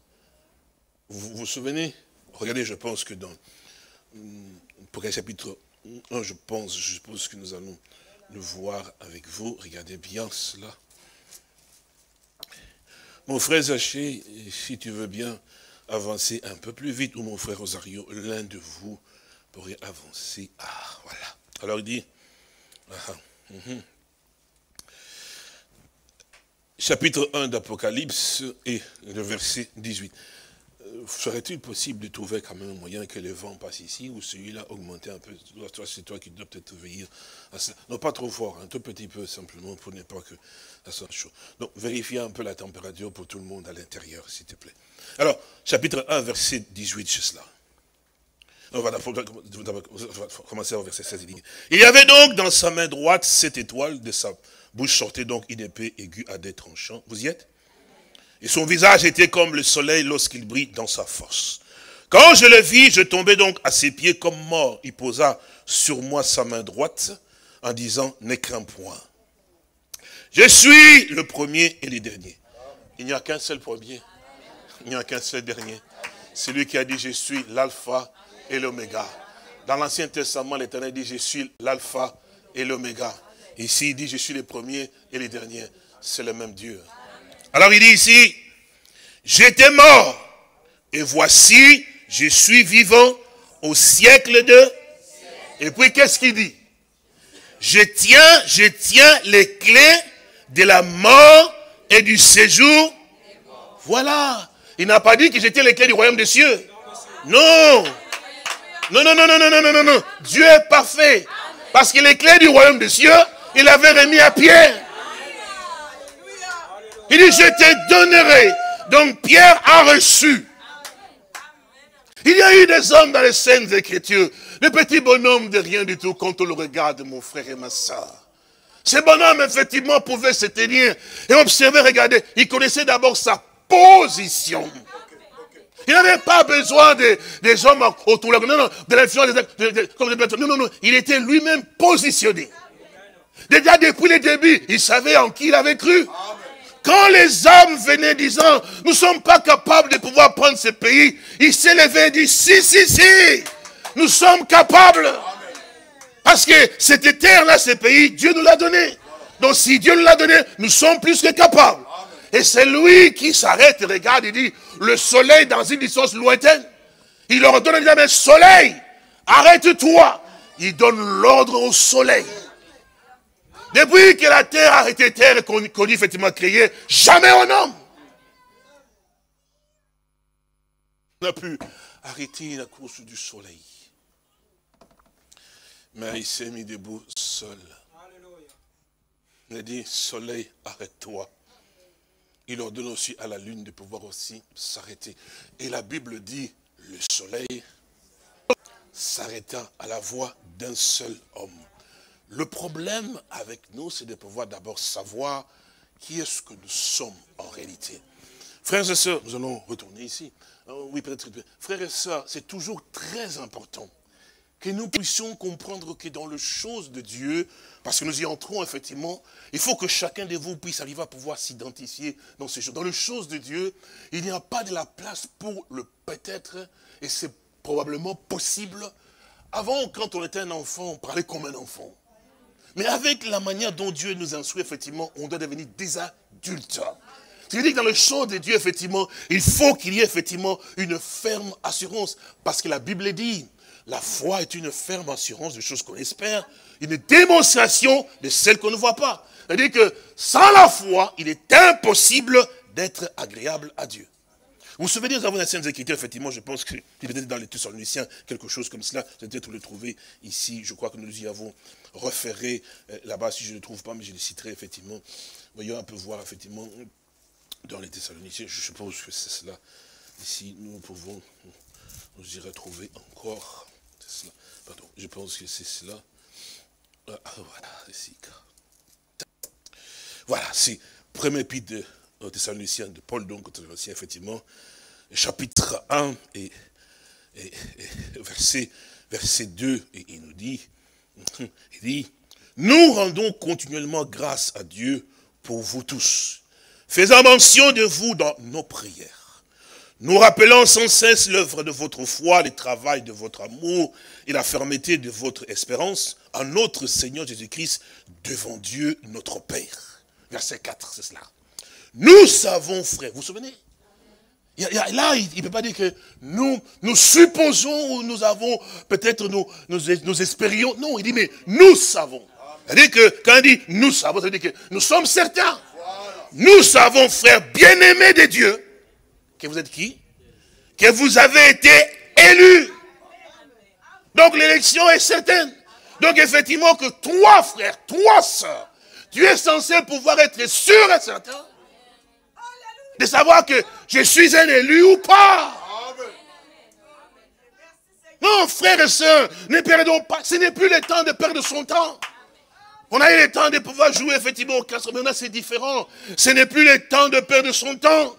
Speaker 2: Vous vous souvenez? Regardez, je pense que dans Apocalypse chapitre 1, je pense que nous allons le voir avec vous. Regardez bien cela. Mon frère Zaché, si tu veux bien avancer un peu plus vite, ou mon frère Rosario, l'un de vous pourrait avancer. Ah, voilà. Alors il dit, chapitre 1 d'Apocalypse et le verset 18. Serait-il possible de trouver quand même un moyen que le vent passe ici, ou celui-là augmenter un peu? C'est toi qui dois peut-être veiller à ça. Non, pas trop fort, un tout petit peu simplement pour ne pas que ça soit chaud. Donc, vérifiez un peu la température pour tout le monde à l'intérieur, s'il te plaît. Alors, chapitre 1, verset 18, c'est cela. On va commencer au verset 16. Il y avait donc dans sa main droite 7 étoiles, de sa bouche sortait donc une épée aiguë à des tranchants. Vous y êtes? Et son visage était comme le soleil lorsqu'il brille dans sa force. Quand je le vis, je tombais donc à ses pieds comme mort. Il posa sur moi sa main droite en disant, ne crains point. Je suis le premier et le dernier. Il n'y a qu'un seul premier. Il n'y a qu'un seul dernier. C'est lui qui a dit, je suis l'alpha et l'oméga. Dans l'Ancien Testament, l'Éternel dit, je suis l'alpha et l'oméga. Ici, il dit, je suis le premier et le dernier. C'est le même Dieu. Alors il dit ici, j'étais mort, et voici, je suis vivant au siècle de... Et puis qu'est-ce qu'il dit? Je tiens les clés de la mort et du séjour. Voilà. Il n'a pas dit que j'étais les clés du royaume des cieux. Non. Non. Dieu est parfait. Parce que les clés du royaume des cieux, il avait remis à Pierre. Il dit, je te donnerai. Donc Pierre a reçu. Il y a eu des hommes dans les Saintes Écritures. Le petit bonhomme de rien du tout quand on le regarde, mon frère et ma soeur. Ce bonhomme, effectivement, pouvait se tenir et observer, regarder. Il connaissait d'abord sa position. Il n'avait pas besoin des hommes autour de lui. Non, de l'influence non. Il était lui-même positionné. Déjà depuis le début, il savait en qui il avait cru. Quand les hommes venaient disant, nous ne sommes pas capables de pouvoir prendre ce pays, il s'est levé et dit, si, nous sommes capables. Parce que cette terre-là, ce pays, Dieu nous l'a donné. Donc si Dieu nous l'a donné, nous sommes plus que capables. Et c'est lui qui s'arrête et regarde et dit, le soleil dans une distance lointaine, il leur donne, il dit, mais soleil, arrête-toi. Il donne l'ordre au soleil. Depuis que la terre a été terre et qu'on dit effectivement créée, jamais un homme n'a pu arrêter la course du soleil. Mais il s'est mis debout seul. Il a dit, soleil, arrête-toi. Il ordonne aussi à la lune de pouvoir aussi s'arrêter. Et la Bible dit, le soleil s'arrêta à la voix d'un seul homme. Le problème avec nous, c'est de pouvoir d'abord savoir qui est-ce que nous sommes en réalité. Frères et sœurs, nous allons retourner ici. Oui, peut-être. Frères et sœurs, c'est toujours très important que nous puissions comprendre que dans les choses de Dieu, parce que nous y entrons effectivement, il faut que chacun de vous puisse arriver à pouvoir s'identifier dans ces choses. Dans les choses de Dieu, il n'y a pas de la place pour le peut-être, et c'est probablement possible. Avant, quand on était un enfant, on parlait comme un enfant. Mais avec la manière dont Dieu nous instruit, effectivement, on doit devenir des adultes. C'est-à-dire que dans les choses de Dieu, effectivement, il faut qu'il y ait effectivement une ferme assurance. Parce que la Bible dit, la foi est une ferme assurance de choses qu'on espère, une démonstration de celles qu'on ne voit pas. C'est-à-dire que sans la foi, il est impossible d'être agréable à Dieu. Vous vous souvenez, nous avons la Sainte Écriture, effectivement, je pense que peut-être dans les Thessaloniciens, quelque chose comme cela, vous allez peut-être le trouver ici, je crois que nous y avons référé là-bas, si je ne le trouve pas, mais je le citerai, effectivement. Voyons un peu voir, effectivement, dans les Thessaloniciens, je suppose que c'est cela. Ici, nous pouvons nous y retrouver encore. Cela. Pardon, je pense que c'est cela. Voilà, ici. Voilà, c'est premier épître aux Thessaloniciens de Paul, donc aux Thessaloniciens, effectivement, chapitre 1 et verset 2, et il nous dit, nous rendons continuellement grâce à Dieu pour vous tous, faisant mention de vous dans nos prières, nous rappelant sans cesse l'œuvre de votre foi, le travail de votre amour et la fermeté de votre espérance en notre Seigneur Jésus-Christ devant Dieu notre Père. Verset 4, c'est cela. Nous savons, frères, vous vous souvenez? Là, il ne peut pas dire que nous supposons ou nous avons, peut-être nous espérions. Non, il dit, mais nous savons. C'est-à-dire que quand il dit nous savons, ça veut dire que nous sommes certains. Nous savons, frères bien-aimés de Dieu, que vous êtes qui? Que vous avez été élus. Donc l'élection est certaine. Donc effectivement que toi, frère, toi, sœur, tu es censé pouvoir être sûr et certain de savoir que je suis un élu ou pas. Non, frères et sœurs, ne perdons pas. Ce n'est plus le temps de perdre son temps. On a eu le temps de pouvoir jouer effectivement au castre, mais maintenant c'est différent. Ce n'est plus le temps de perdre son temps.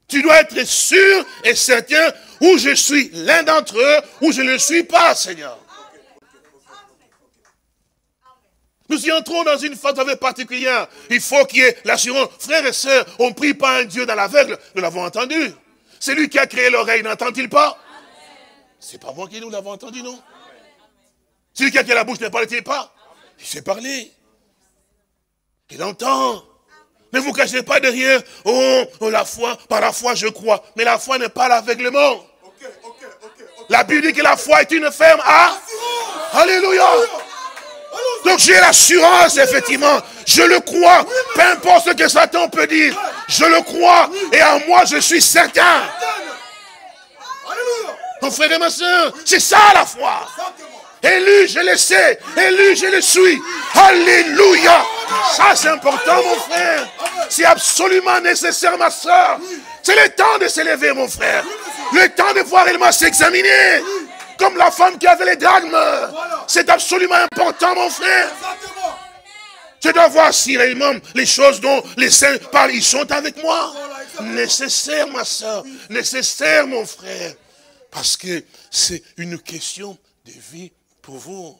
Speaker 2: Tu dois être sûr et certain où je suis l'un d'entre eux, où je ne le suis pas, Seigneur. Nous y entrons dans une phase particulière. Il faut qu'il y ait l'assurance. Frères et sœurs, on ne prie pas un Dieu dans l'aveugle. Nous l'avons entendu. C'est lui qui a créé l'oreille, n'entend-il pas? C'est pas moi qui nous l'avons entendu, non? C'est lui qui a créé la bouche, ne parle-t-il pas? Il sait parler. Il entend. Ne vous cachez pas derrière, la foi, par la foi je crois. Mais la foi n'est pas l'aveuglement. La Bible dit que la foi est une ferme à... Alléluia. Donc j'ai l'assurance, effectivement, je le crois, peu importe ce que Satan peut dire, je le crois, et en moi je suis certain. Mon frère et ma soeur, c'est ça la foi. Élu, je le sais, élu, je le suis. Alléluia. Ça c'est important, mon frère. C'est absolument nécessaire, ma soeur. C'est le temps de s'élever, mon frère. Le temps de voir réellement s'examiner. Comme la femme qui avait les drachmes. C'est absolument important, mon frère. Je dois voir si réellement les choses dont les saints parlent, ils sont avec moi. Nécessaire, ma soeur. Nécessaire, mon frère. Parce que c'est une question de vie pour vous.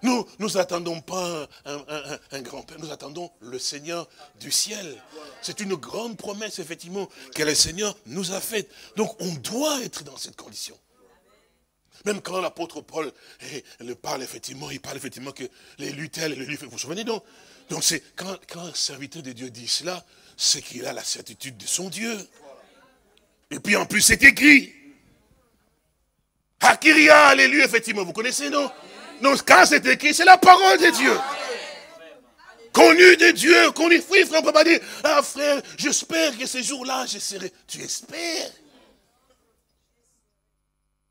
Speaker 2: Nous n'attendons pas un grand-père, nous attendons le Seigneur du ciel. C'est une grande promesse, effectivement, que le Seigneur nous a faite. Donc, on doit être dans cette condition. Même quand l'apôtre Paul le parle effectivement, il parle effectivement que les luttels, vous vous souvenez donc? Donc c'est quand un serviteur de Dieu dit cela, c'est qu'il a la certitude de son Dieu. Et puis en plus c'est écrit. Hakiria, alléluia, effectivement, vous connaissez, non? Donc quand c'est écrit, c'est la parole de Dieu. Connu de Dieu, connu, oui, frère, on ne peut pas dire, ah frère, j'espère que ce jour-là, je serai. Tu espères?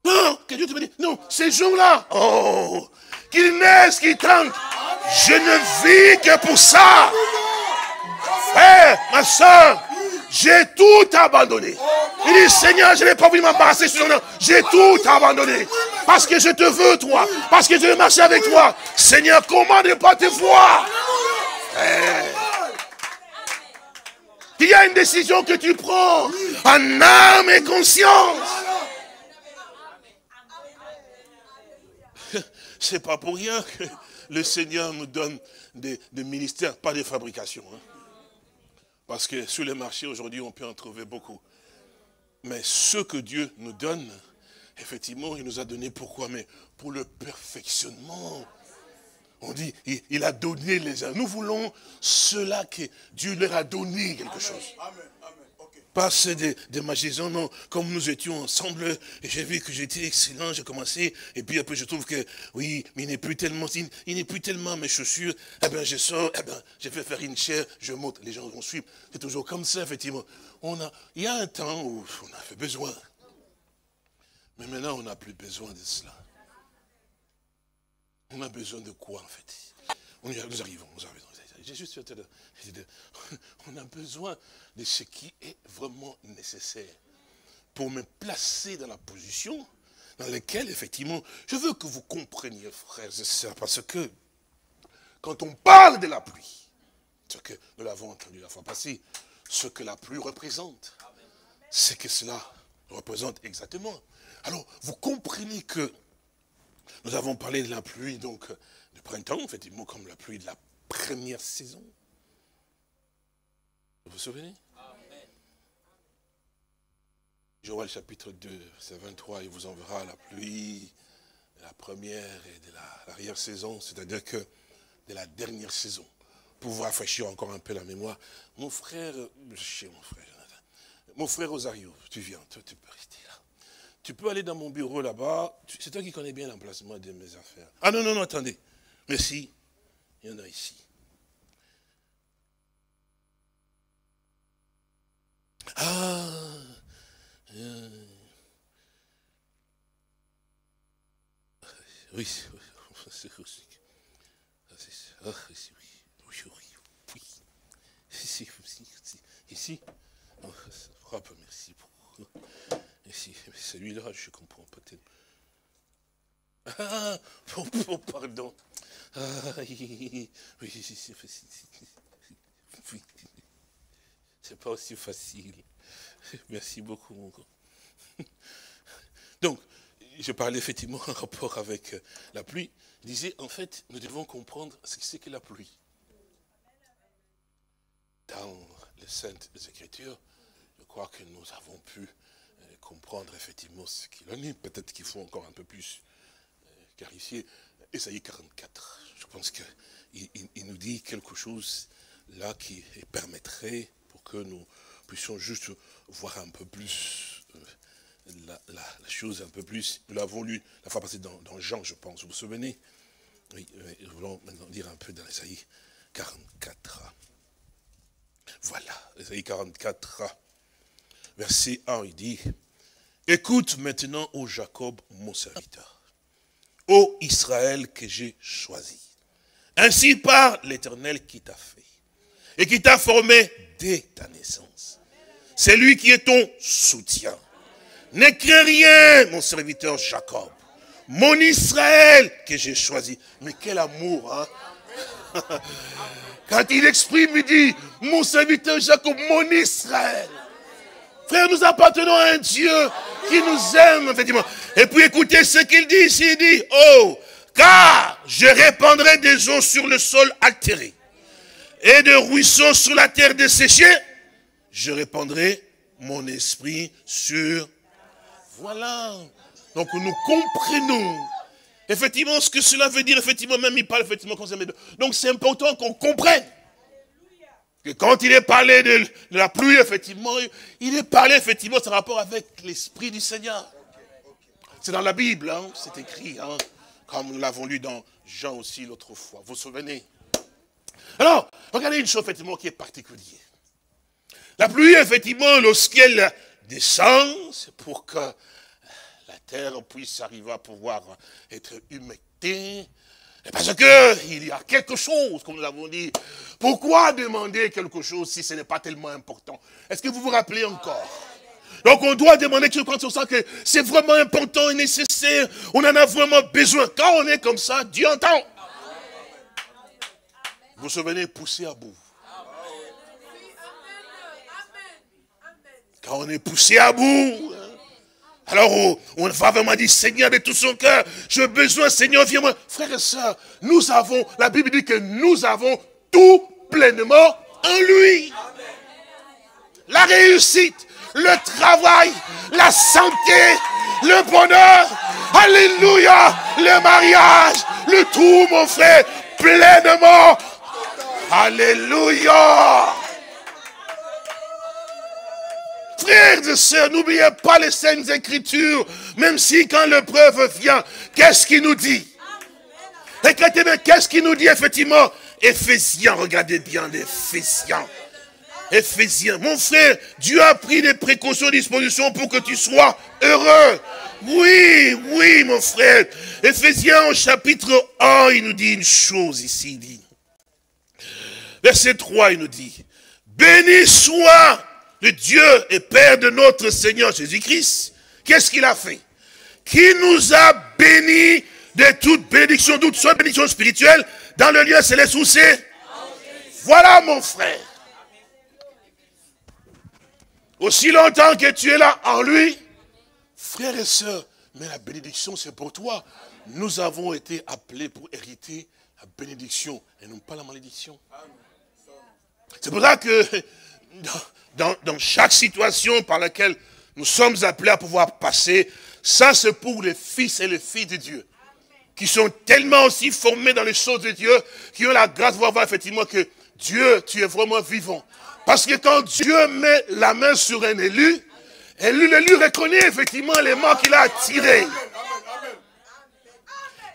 Speaker 2: Non, que Dieu te dit, non, ces jours-là, oh, qu'il naisse, qu'il tente. Je ne vis que pour ça. Frère, ma soeur, j'ai tout abandonné. Il dit, Seigneur, je n'ai pas voulu m'embarrasser sur ton nom. J'ai tout abandonné. Parce que je te veux, toi. Parce que je veux marcher avec toi. Seigneur, comment ne pas te voir? Il y a une décision que tu prends en âme et conscience. C'est pas pour rien que le Seigneur nous donne des ministères, pas de fabrication. Hein. Parce que sur le marché aujourd'hui, on peut en trouver beaucoup. Mais ce que Dieu nous donne, effectivement, il nous a donné pourquoi? Mais pour le perfectionnement. On dit, il a donné les uns. Nous voulons ceux-là que Dieu leur a donné quelque chose. Amen. Okay. Pas ceux de ma maison, non. Comme nous étions ensemble, et j'ai vu que j'étais excellent, j'ai commencé, et puis après je trouve que, oui, mais il n'est plus tellement mes chaussures, eh bien je sors, eh bien je vais faire une chair, je monte, les gens vont suivre. C'est toujours comme ça, effectivement. Il y a un temps où on a fait besoin. Mais maintenant, on n'a plus besoin de cela. On a besoin de quoi, en fait? Nous arrivons. J'ai juste on a besoin de ce qui est vraiment nécessaire pour me placer dans la position dans laquelle, effectivement, je veux que vous compreniez, frères et sœurs, parce que quand on parle de la pluie, ce que nous l'avons entendu la fois passée, ce que la pluie représente, c'est que cela représente exactement. Alors, vous comprenez que nous avons parlé de la pluie, donc, du printemps, effectivement, comme la pluie de la première saison. Vous vous souvenez? Amen. Joël chapitre 2, verset 23, il vous enverra la pluie de la première et de l'arrière-saison, c'est-à-dire que de la dernière saison. Pour vous rafraîchir encore un peu la mémoire, mon frère Rosario, tu viens, toi tu peux rester là. Tu peux aller dans mon bureau là-bas. C'est toi qui connais bien l'emplacement de mes affaires. Ah non, attendez. Merci. Il y en a ici. Oui. Ici. Frappe, merci beaucoup. Ici, celui-là, je comprends peut-être. Ah, pardon. Oui, c'est pas aussi facile. Merci beaucoup, mon gars. Donc, je parlais effectivement en rapport avec la pluie. Je disais, en fait, nous devons comprendre ce que c'est que la pluie. Dans les Saintes Écritures, je crois que nous avons pu comprendre effectivement ce qu'il en est. Peut-être qu'il faut encore un peu plus clarifier. Ésaïe 44, je pense qu'il nous dit quelque chose là qui permettrait pour que nous puissions juste voir un peu plus la chose un peu plus. Nous l'avons lu la fois passée dans Jean, je pense, vous vous souvenez? Oui, nous voulons maintenant lire un peu dans Ésaïe 44. Voilà, Ésaïe 44, verset 1, il dit, « Écoute maintenant, ô Jacob, mon serviteur, ô Israël que j'ai choisi. Ainsi parle l'Éternel qui t'a fait et qui t'a formé dès ta naissance. C'est lui qui est ton soutien. Ne crains rien, mon serviteur Jacob, mon Israël que j'ai choisi. » Mais quel amour, hein? Quand il exprime, il dit, mon serviteur Jacob, mon Israël. Frère, nous appartenons à un Dieu qui nous aime, effectivement. Et puis écoutez ce qu'il dit ici, il dit, oh, car je répandrai des eaux sur le sol altéré et de ruisseaux sur la terre desséchée, je répandrai mon esprit sur... Voilà. Donc nous comprenons effectivement ce que cela veut dire, effectivement, même il parle effectivement concernant les deux. Donc c'est important qu'on comprenne que quand il est parlé de la pluie, effectivement, il est parlé effectivement de rapport avec l'Esprit du Seigneur. C'est dans la Bible, hein, c'est écrit, hein, comme nous l'avons lu dans Jean aussi l'autre fois. Vous vous souvenez? Alors, regardez une chose effectivement qui est particulière. La pluie, effectivement, lorsqu'elle descend, c'est pour que la terre puisse arriver à pouvoir être humectée. Parce qu'il y a quelque chose, comme nous l'avons dit. Pourquoi demander quelque chose si ce n'est pas tellement important? Est-ce que vous vous rappelez encore? Donc on doit demander quelque chose quand on sent que c'est vraiment important et nécessaire. On en a vraiment besoin. Quand on est comme ça, Dieu entend. Vous vous souvenez, pousser à bout. Quand on est poussé à bout, alors on va vraiment dire, Seigneur, de tout son cœur, j'ai besoin, Seigneur, viens-moi. Frères et sœurs, nous avons, la Bible dit que nous avons tout pleinement en lui. La réussite, le travail, la santé, le bonheur, alléluia, le mariage, le tout, mon frère, pleinement. Alléluia. Frères et sœurs, n'oubliez pas les saintes écritures, même si quand l'épreuve vient, qu'est-ce qu'il nous dit? Regardez bien, qu'est-ce qu'il nous dit effectivement? Éphésiens, regardez bien l'Éphésiens. Éphésiens, mon frère, Dieu a pris des précautions, dispositions pour que tu sois heureux. Oui, oui, mon frère. Éphésiens au chapitre 1, il nous dit une chose ici, il dit. Verset 3, il nous dit, béni soit le Dieu et Père de notre Seigneur Jésus-Christ. Qu'est-ce qu'il a fait? Qui nous a bénis de toute bénédiction, toute sorte de bénédiction spirituelle dans le lieu céleste où c'est. Voilà mon frère. Aussi longtemps que tu es là en lui, frères et sœurs, mais la bénédiction c'est pour toi. Nous avons été appelés pour hériter la bénédiction et non pas la malédiction. C'est pour ça que dans chaque situation par laquelle nous sommes appelés à pouvoir passer, ça c'est pour les fils et les filles de Dieu, qui sont tellement aussi formés dans les choses de Dieu, qui ont la grâce de voir effectivement que Dieu, tu es vraiment vivant. Parce que quand Dieu met la main sur un élu, l'élu reconnaît effectivement les mains qu'il a attirées.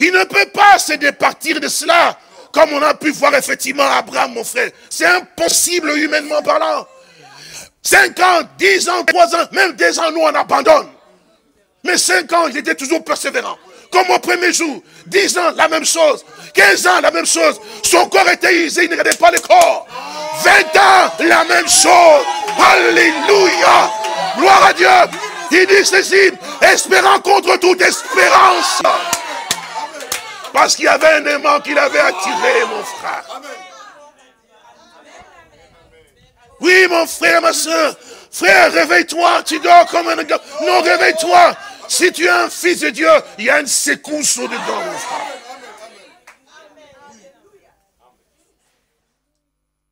Speaker 2: Il ne peut pas se départir de cela, comme on a pu voir effectivement Abraham, mon frère. C'est impossible humainement parlant. 5 ans, 10 ans, 3 ans, même 2 ans, nous on abandonne. Mais 5 ans, il était toujours persévérant. Comme au premier jour, 10 ans, la même chose. 15 ans, la même chose. Son corps était usé, il ne regardait pas le corps. 20 ans, la même chose. Alléluia. Gloire à Dieu. Il dit ceci, espérant contre toute espérance. Parce qu'il y avait un aimant qu'il avait attiré, mon frère. Oui, mon frère, ma soeur. Frère, réveille-toi, tu dors comme un gars. Non, réveille-toi. Si tu es un fils de Dieu, il y a une secousse au-dedans, mon frère.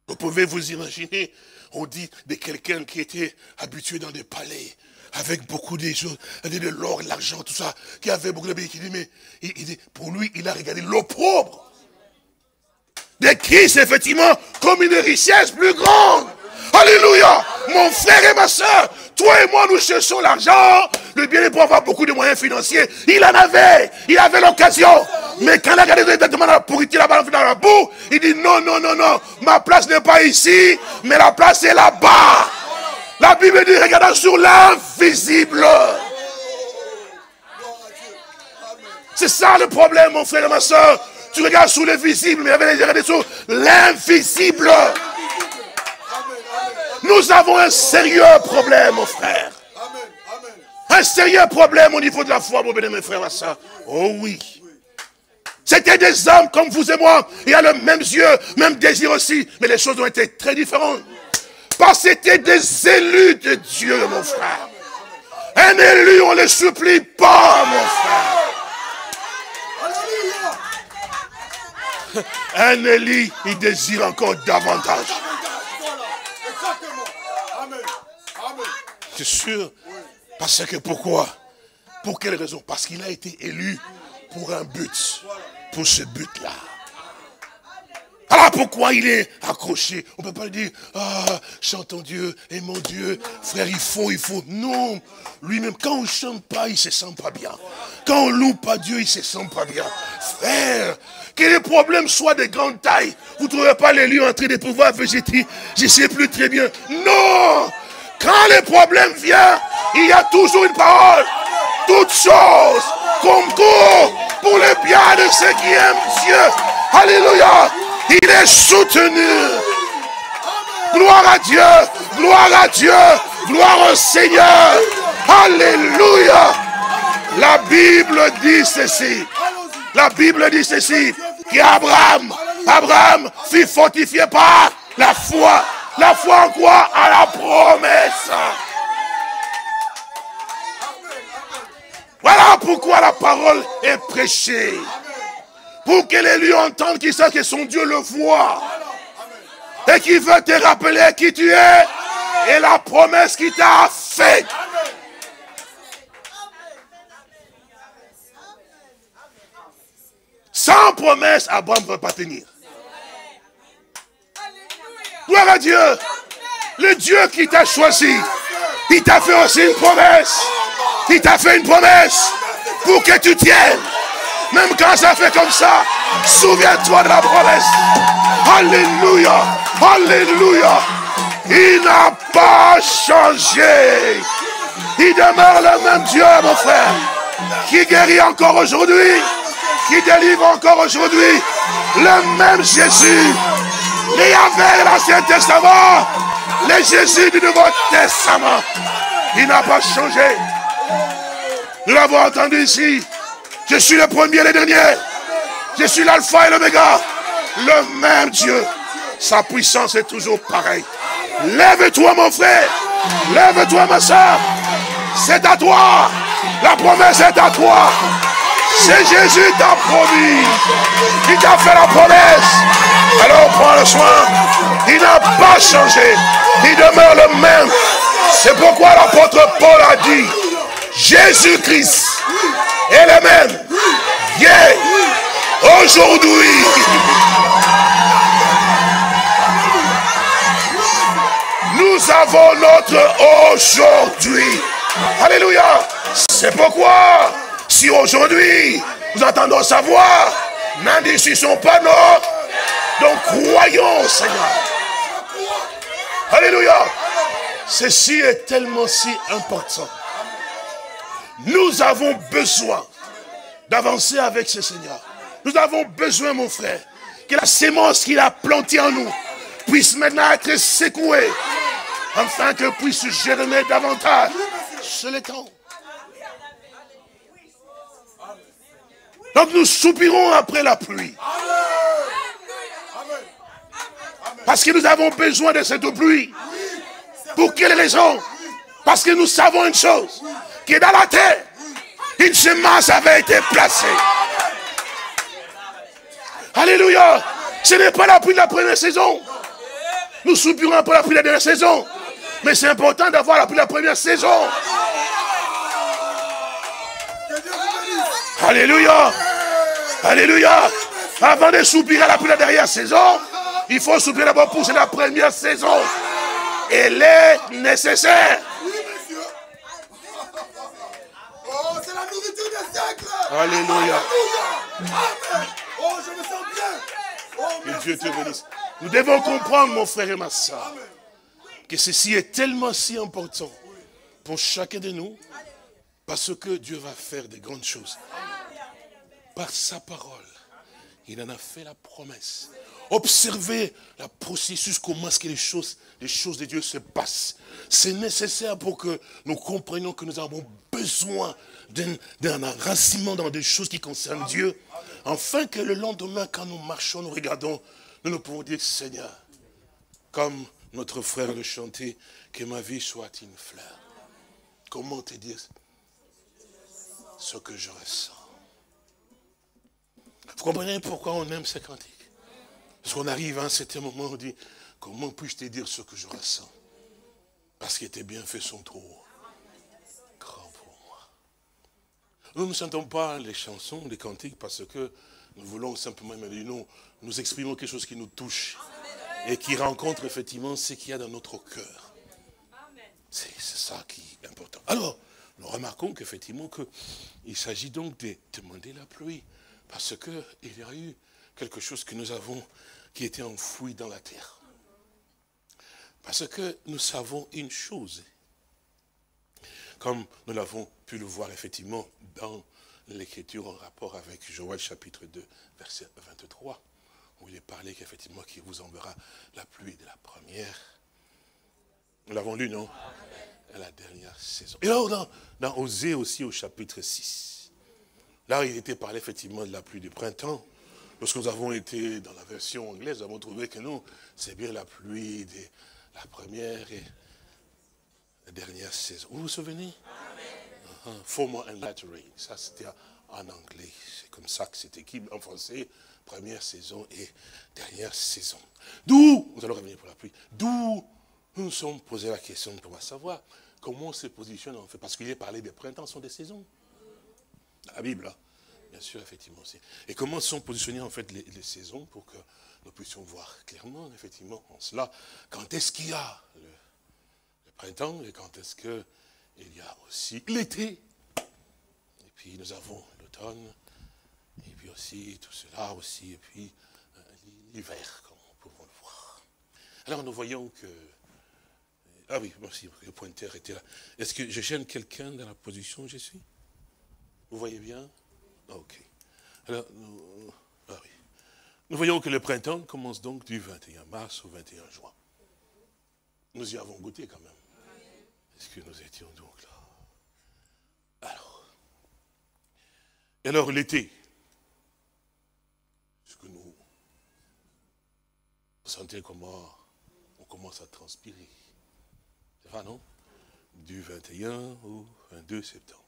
Speaker 2: Vous pouvez vous imaginer, on dit de quelqu'un qui était habitué dans des palais, avec beaucoup de choses, de l'or, l'argent, tout ça, qui avait beaucoup de billes, qui dit, mais il dit, pour lui, il a regardé l'opprobre de Christ, effectivement, comme une richesse plus grande. Alléluia! Mon frère et ma soeur, toi et moi, nous cherchons l'argent, le bien pour avoir beaucoup de moyens financiers. Il en avait, il avait l'occasion. Mais quand il a regardé directement dans la pourriture, là-bas, dans la boue, il dit non, non, non, non, ma place n'est pas ici, mais la place est là-bas. La Bible dit, regardons sur l'invisible. C'est ça le problème, mon frère et ma soeur. Tu regardes sur le visible, mais regardez sur l'invisible. Nous avons un sérieux problème, mon frère. Un sérieux problème au niveau de la foi, mon béni, mes frères et sœurs. Oh oui. C'était des hommes comme vous et moi. Il y a le même yeux, même désir aussi. Mais les choses ont été très différentes. Parce que c'était des élus de Dieu, mon frère. Un élu, on ne le supplie pas, mon frère. Un élu, il désire encore davantage. C'est sûr. Parce que pourquoi?
Speaker 3: Pour quelle raison? Parce qu'il a été élu pour un but. Pour ce but-là. Alors pourquoi il est accroché? On ne peut pas lui dire, ah, chantons Dieu, aimons Dieu, frère, il faut. Non, lui-même, quand on ne chante pas, il ne se sent pas bien. Quand on ne loue pas Dieu, il ne se sent pas bien. Frère, que les problèmes soient de grande taille, vous ne trouvez pas les lieux en train de pouvoir végéter, je ne sais plus très bien. Non! Quand les problèmes viennent, il y a toujours une parole. Toutes choses concourent pour le bien de ceux qui aiment Dieu. Alléluia! Il est soutenu. Gloire à Dieu, gloire à Dieu, gloire au Seigneur. Alléluia. La Bible dit ceci. La Bible dit ceci. Qu'Abraham fut fortifié par la foi. La foi en quoi? À la promesse. Voilà pourquoi la parole est prêchée. Pour que les lieux entendent qu'ils savent que son Dieu le voit. Et qu'il veut te rappeler qui tu es. Et la promesse qu'il t'a faite. Sans promesse, Abraham ne peut pas tenir. Gloire à Dieu. Le Dieu qui t'a choisi, il t'a fait aussi une promesse. Il t'a fait une promesse pour que tu tiennes. Même quand ça fait comme ça, souviens-toi de la promesse. Alléluia. Alléluia. Il n'a pas changé. Il demeure le même Dieu, mon frère. Qui guérit encore aujourd'hui. Qui délivre encore aujourd'hui. Le même Jésus. Mais avec l'Ancien Testament. Le Jésus du Nouveau Testament. Il n'a pas changé. Nous l'avons entendu ici. Je suis le premier et le dernier. Je suis l'alpha et l'oméga. Le même Dieu. Sa puissance est toujours pareille. Lève-toi mon frère. Lève-toi ma soeur. C'est à toi. La promesse est à toi. C'est Jésus t'a promis. Il t'a fait la promesse. Alors prends le soin. Il n'a pas changé. Il demeure le même. C'est pourquoi l'apôtre Paul a dit, Jésus-Christ est le même. Hier, aujourd'hui. Nous avons notre aujourd'hui. Alléluia. C'est pourquoi, si aujourd'hui, nous entendons sa voix, n'indiscutons pas notre. Donc croyons, Seigneur. Alléluia. Ceci est tellement si important. Nous avons besoin d'avancer avec ce Seigneur. Nous avons besoin, mon frère, que la sémence qu'il a plantée en nous puisse maintenant être secouée, afin que puisse germer davantage. C'est le temps. Donc nous soupirons après la pluie. Parce que nous avons besoin de cette pluie. Pour quelle raison? Parce que nous savons une chose, que dans la terre, une semence avait été placée. Alléluia. Ce n'est pas la pluie de la première saison. Nous soupirons après la pluie de la dernière saison. Mais c'est important d'avoir la pluie de la première saison. Alléluia. Alléluia. Avant de soupirer à la pluie de la dernière saison, il faut soupirer d'abord pour la première saison. Elle est nécessaire.
Speaker 4: Oh, c'est la nourriture des siècles.
Speaker 3: Alléluia.
Speaker 4: Amen. Oh, je me sens bien. Oh,
Speaker 3: que Dieu te bénisse. Nous devons comprendre, mon frère et ma soeur, que ceci est tellement si important pour chacun de nous, parce que Dieu va faire de grandes choses. Par sa parole, il en a fait la promesse. Observez le processus, comment est-ce que les choses de Dieu se passent. C'est nécessaire pour que nous comprenions que nous avons besoin d'un enracinement dans des choses qui concernent Dieu. Afin que le lendemain, quand nous marchons, nous regardons, nous pouvons dire, Seigneur, comme notre frère le chantait, que ma vie soit une fleur. Comment te dire ce que je ressens? Vous comprenez pourquoi on aime ces cantiques? Parce qu'on arrive à un certain moment, on dit, comment puis-je te dire ce que je ressens? Parce que tes bienfaits sont trop grands pour moi. Nous ne chantons pas les chansons, les cantiques, parce que nous voulons simplement, nous exprimons quelque chose qui nous touche et qui rencontre effectivement ce qu'il y a dans notre cœur. C'est ça qui est important. Alors, nous remarquons qu'effectivement, il s'agit donc de demander la pluie, parce qu'il y a eu quelque chose que nous avons, qui était enfoui dans la terre. Parce que nous savons une chose, comme nous l'avons pu le voir effectivement dans l'Écriture en rapport avec Joël chapitre 2, verset 23, où il est parlé qu'effectivement qu'il vous enverra la pluie de la première. Nous l'avons lu, non? À la dernière saison. Et alors dans Osée aussi au chapitre 6, là il était parlé effectivement de la pluie du printemps. Lorsque nous avons été dans la version anglaise, nous avons trouvé que non, c'est bien la pluie de la première et la dernière saison. Vous vous souvenez? Former and latter rain. Ça, c'était en anglais. C'est comme ça que c'était écrit en français. Première saison et dernière saison. D'où, nous allons revenir pour la pluie, d'où nous nous sommes posé la question pour savoir comment on se positionne en fait. Parce qu'il est parlé des printemps sont des saisons. Dans la Bible, hein. Bien sûr, effectivement aussi. Et comment sont positionnées en fait les saisons pour que nous puissions voir clairement, effectivement, en cela, quand est-ce qu'il y a le printemps et quand est-ce qu'il y a aussi l'été. Et puis nous avons l'automne, et puis aussi tout cela aussi, et puis l'hiver, comme nous pouvons le voir. Alors nous voyons que... Ah oui, merci, le pointeur était là. Est-ce que je gêne quelqu'un dans la position où je suis? Vous voyez bien? Ok. Alors, nous voyons que le printemps commence donc du 21 mars au 21 juin. Nous y avons goûté quand même. Est-ce que nous étions donc là? Alors l'été, est-ce que nous sentez comment on commence à transpirer? C'est vrai, non? Du 21 au 22 septembre.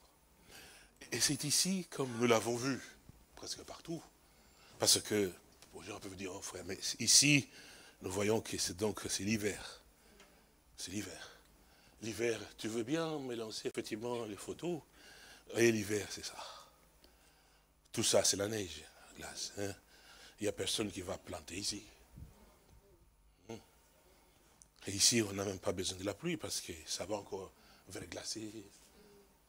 Speaker 3: Et c'est ici, comme nous l'avons vu, presque partout. Parce que, les gens peuvent dire, oh frère, mais ici, nous voyons que c'est l'hiver. C'est l'hiver. L'hiver, tu veux bien me lancer effectivement les photos? Et l'hiver, c'est ça. Tout ça, c'est la neige, la glace. Hein? Il n'y a personne qui va planter ici. Et ici, on n'a même pas besoin de la pluie parce que ça va encore verglacer.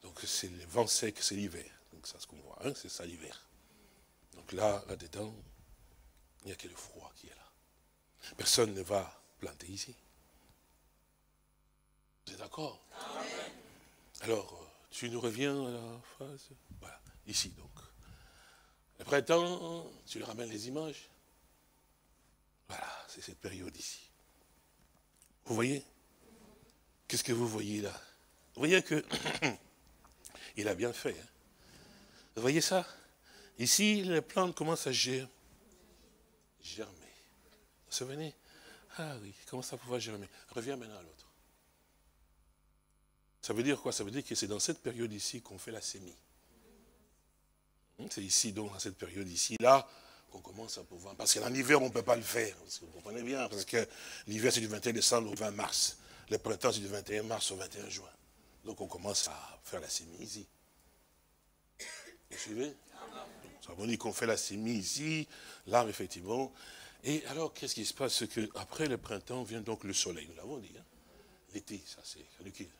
Speaker 3: Donc c'est le vent sec, c'est l'hiver. Donc ça, ce qu'on voit, hein, c'est ça l'hiver. Donc là-dedans, il n'y a que le froid qui est là. Personne ne va planter ici. Vous êtes d'accord? Alors, tu nous reviens à la phrase. Voilà, ici donc. Le printemps, tu lui ramènes les images. Voilà, c'est cette période ici. Vous voyez? Qu'est-ce que vous voyez là? Vous voyez que... Il a bien fait. Hein? Vous voyez ça? Ici, les plantes commencent à germer. Vous vous souvenez? Ah oui, comment ça pouvoir germer? Reviens maintenant à l'autre. Ça veut dire quoi? Ça veut dire que c'est dans cette période ici qu'on fait la sémie. C'est ici, donc, dans cette période ici, là, qu'on commence à pouvoir... Parce qu'en hiver, on ne peut pas le faire. Vous comprenez bien? Parce que l'hiver, c'est du 21 décembre au 20 mars. Le printemps, c'est du 21 mars au 21 juin. Donc on commence à faire la sémie ici. Vous suivez? Ça veut dire qu'on fait la sémie ici, là effectivement. Et alors qu'est-ce qui se passe? C'est qu'après le printemps vient donc le soleil, nous l'avons dit. Hein? L'été, ça c'est caduqué.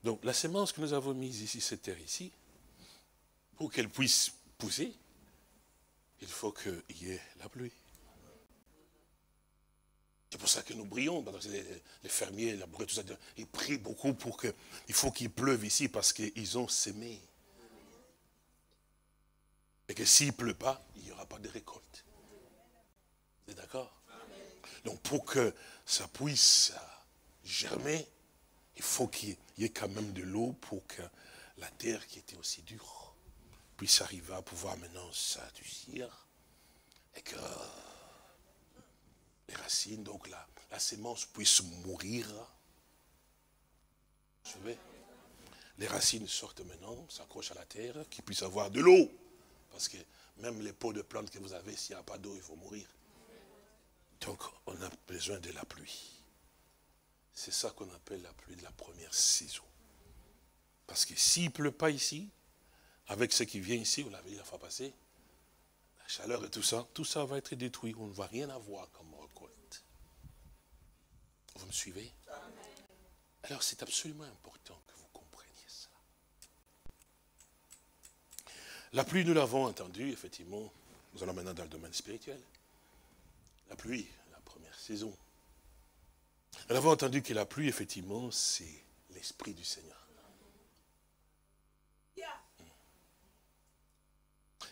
Speaker 3: Donc la sémence que nous avons mise ici, cette terre ici, pour qu'elle puisse pousser, il faut qu'il y ait la pluie. C'est pour ça que nous brillons, parce que les fermiers, les laboureurs, tout ça, ils prient beaucoup pour que, il faut qu'il pleuve ici parce qu'ils ont sémé. Et que s'il ne pleut pas, il n'y aura pas de récolte. Vous êtes d'accord? Donc pour que ça puisse germer, il faut qu'il y ait quand même de l'eau pour que la terre qui était aussi dure puisse arriver à pouvoir maintenant s'adoucir et que les racines, donc la sémence puisse mourir. Vous savez, les racines sortent maintenant, s'accrochent à la terre, qu'il puisse avoir de l'eau. Parce que même les pots de plantes que vous avez, s'il n'y a pas d'eau, il faut mourir. Donc, on a besoin de la pluie. C'est ça qu'on appelle la pluie de la première saison. Parce que s'il ne pleut pas ici, avec ce qui vient ici, on l'avait dit la fois passée, la chaleur et tout ça va être détruit. On ne va rien avoir comme récolte. Vous me suivez? Alors c'est absolument important que vous compreniez ça. La pluie, nous l'avons entendu, effectivement. Nous allons maintenant dans le domaine spirituel. La pluie, la première saison. Nous avons entendu que la pluie, effectivement, c'est l'Esprit du Seigneur.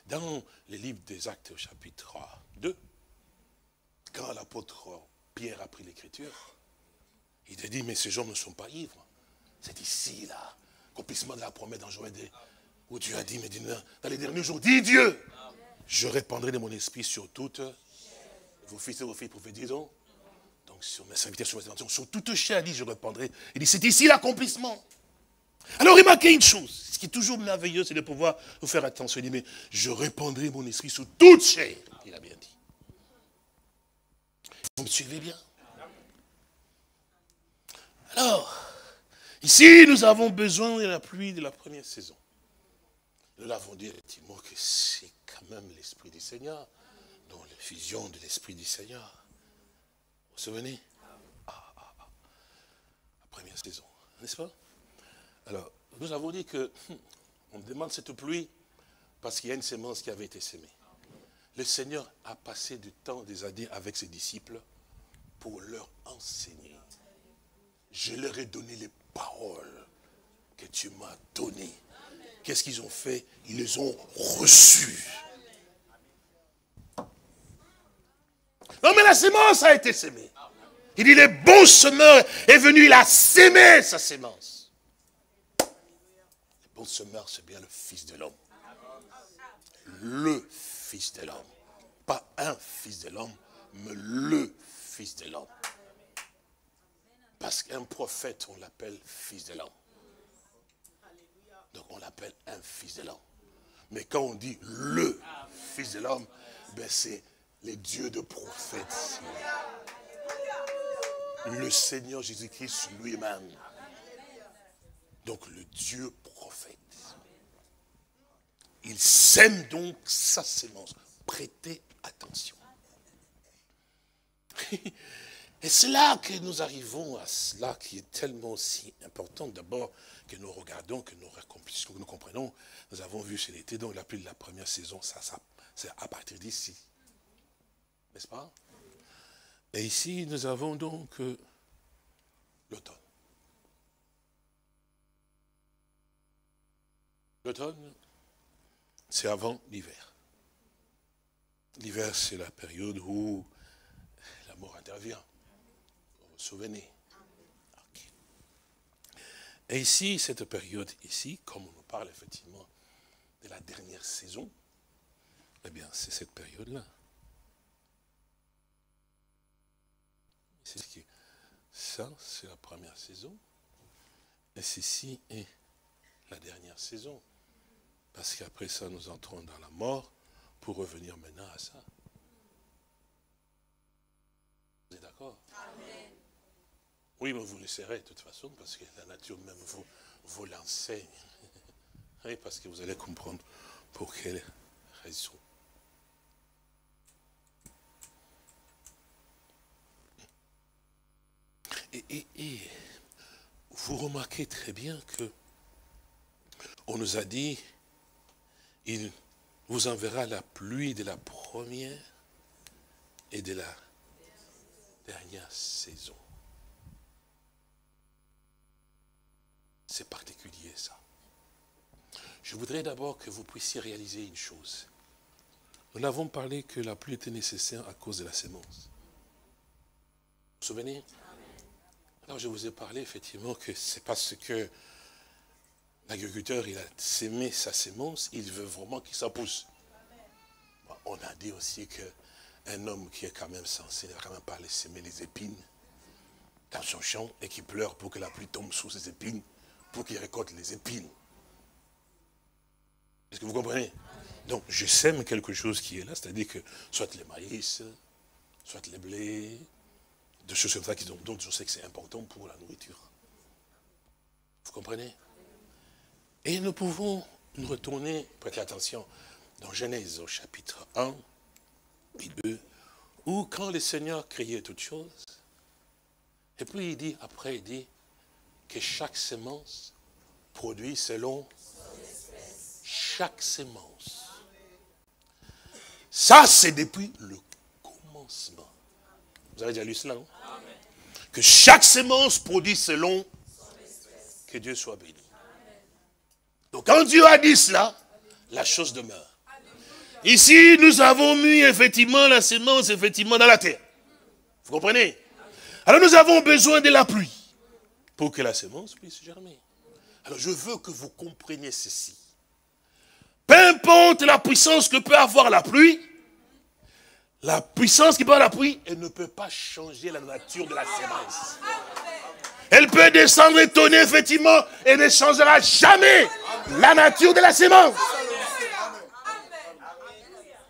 Speaker 3: Dans le livre des Actes au chapitre 2, quand l'apôtre Pierre a pris l'écriture, il a dit, mais ces gens ne sont pas ivres. C'est ici, là, accomplissement de la promesse dans Joël, où Dieu a dit, mais dans les derniers jours, dis Dieu, je répandrai de mon esprit sur toutes vos fils et vos filles prophétisons. Donc sur mes serviteurs, sur mes inventions, sur toute chair, dit, je répandrai. Il dit, c'est ici l'accomplissement. Alors remarquez une chose, ce qui est toujours merveilleux, c'est de pouvoir vous faire attention. Il dit, mais je répandrai mon esprit sur toute chair, il a bien dit. Vous me suivez bien? Alors, ici, nous avons besoin de la pluie de la première saison. Nous l'avons dit effectivement que c'est quand même l'Esprit du Seigneur, dans la fusion de l'Esprit du Seigneur. Vous vous souvenez? La première saison, n'est-ce pas? Alors, nous avons dit que on demande cette pluie parce qu'il y a une semence qui avait été semée. Le Seigneur a passé du temps, des années avec ses disciples pour leur enseigner. Je leur ai donné les paroles que tu m'as données. Qu'est-ce qu'ils ont fait? Ils les ont reçues. Non, mais la semence a été semée. Il dit, le bon semeur est venu, il a sémé sa semence. Le bon semeur, c'est bien le Fils de l'homme. Le Fils de l'homme. Pas un Fils de l'homme, mais le Fils de l'homme. Parce qu'un prophète, on l'appelle Fils de l'homme. Donc on l'appelle un Fils de l'homme. Mais quand on dit le Fils de l'homme, ben c'est le Dieu de prophètes. Le Seigneur Jésus-Christ lui-même. Donc le Dieu prophète. Il sème donc sa sémence. Prêtez attention. Et c'est là que nous arrivons à cela qui est tellement aussi important. D'abord, que nous regardons, que nous comprenons. Nous avons vu chez l'été, donc la pluie de la première saison, ça c'est à partir d'ici. N'est-ce pas? Et ici, nous avons donc l'automne. L'automne, c'est avant l'hiver. L'hiver, c'est la période où la mort intervient. Vous vous souvenez? Okay. Et ici, cette période ici, comme on nous parle effectivement de la dernière saison, eh bien, c'est cette période-là. Ça, c'est la première saison. Et ceci est la dernière saison. Parce qu'après ça, nous entrons dans la mort pour revenir maintenant à ça. Vous êtes d'accord? Amen. Oui, mais vous le serez de toute façon, parce que la nature même vous l'enseigne. Oui, parce que vous allez comprendre pour quelle raison. Et vous remarquez très bien que on nous a dit, il vous enverra la pluie de la première et de la dernière saison. C'est particulier ça. Je voudrais d'abord que vous puissiez réaliser une chose. Nous n'avons parlé que la pluie était nécessaire à cause de la sémence. Vous vous souvenez? Alors je vous ai parlé effectivement que c'est parce que l'agriculteur, il a sémé sa sémence, il veut vraiment qu'il ça pousse. Bon, on a dit aussi qu'un homme qui est quand même censé, ne va quand même pas aller s'aimer les épines dans son champ et qui pleure pour que la pluie tombe sur ses épines, pour qu'il récolte les épines. Est-ce que vous comprenez? Donc je sème quelque chose qui est là, c'est-à-dire que soit les maïs, soit les blés, de choses comme ça dont je sais que c'est important pour la nourriture. Vous comprenez? Et nous pouvons Nous retournons, prêtez attention, dans Genèse au chapitre 1 et 2, où quand le Seigneur créait toutes choses, et puis il dit, après il dit, que chaque semence produit selon chaque semence. Ça, c'est depuis le commencement. Vous avez déjà lu cela, non? Amen. Que chaque semence produit selon que Dieu soit béni. Donc quand Dieu a dit cela, la chose demeure. Ici, nous avons mis effectivement la semence effectivement dans la terre. Vous comprenez? Alors nous avons besoin de la pluie pour que la semence puisse germer. Alors je veux que vous compreniez ceci. Peu importe la puissance que peut avoir la pluie, la puissance qui peut avoir la pluie, elle ne peut pas changer la nature de la semence. Elle peut descendre et tonner effectivement et ne changera jamais la nature de la semence.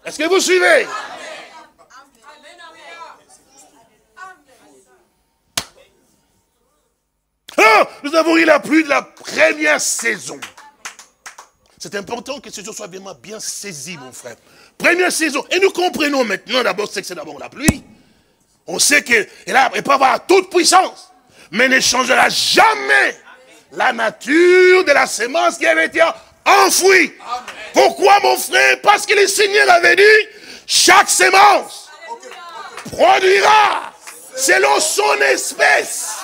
Speaker 3: Est-ce que vous suivez? Alors, nous avons eu la pluie de la première saison. C'est important que ce jour soit vraiment bien saisi, mon frère. Première saison. Et nous comprenons maintenant d'abord ce que c'est d'abord la pluie. On sait qu'elle peut avoir toute puissance, mais ne changera jamais la nature de la semence qui avait été enfouie. Pourquoi, mon frère? Parce que le Seigneur avait dit, chaque semence produira selon son espèce.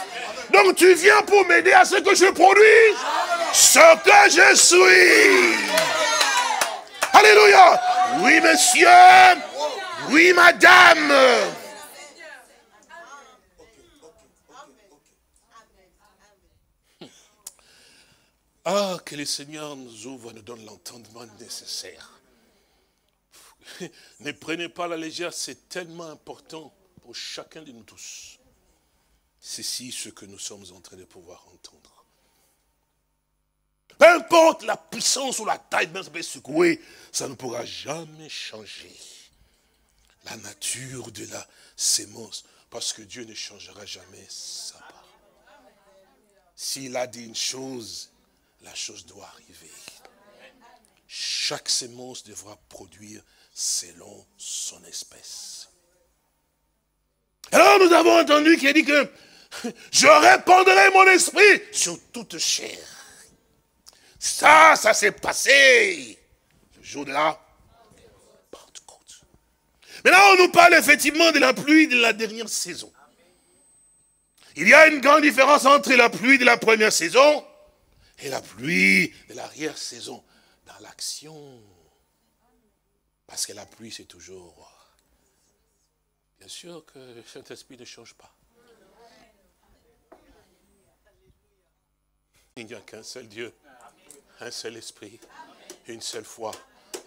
Speaker 3: Donc tu viens pour m'aider à ce que je produise ce que je suis. Alléluia. Oui, monsieur. Oui, madame. Ah, que le Seigneur nous ouvre, nous donne l'entendement nécessaire. Ne prenez pas la légère, c'est tellement important pour chacun de nous tous. C'est ce que nous sommes en train de pouvoir entendre. Peu importe la puissance ou la taille, même ça peut secouer, ça ne pourra jamais changer la nature de la sémence, parce que Dieu ne changera jamais sa part. S'il a dit une chose, la chose doit arriver. Chaque sémence devra produire selon son espèce. Alors nous avons entendu qu'il a dit que je répandrai mon esprit sur toute chair. Ça s'est passé le jour de la Pentecôte. Maintenant, on nous parle effectivement de la pluie de la dernière saison. Il y a une grande différence entre la pluie de la première saison et la pluie de l'arrière-saison dans l'action. Parce que la pluie, c'est toujours... Bien sûr que le Saint-Esprit ne change pas. Il n'y a qu'un seul Dieu, un seul esprit, une seule foi,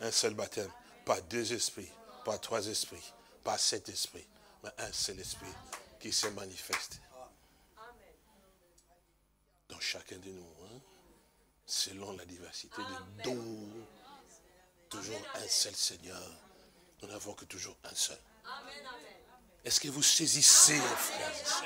Speaker 3: un seul baptême. Pas deux esprits, pas trois esprits, pas sept esprits, mais un seul esprit qui se manifeste dans chacun de nous, hein, selon la diversité des dons. Toujours un seul Seigneur. Nous n'avons que toujours un seul. Est-ce que vous saisissez, frères et sœurs?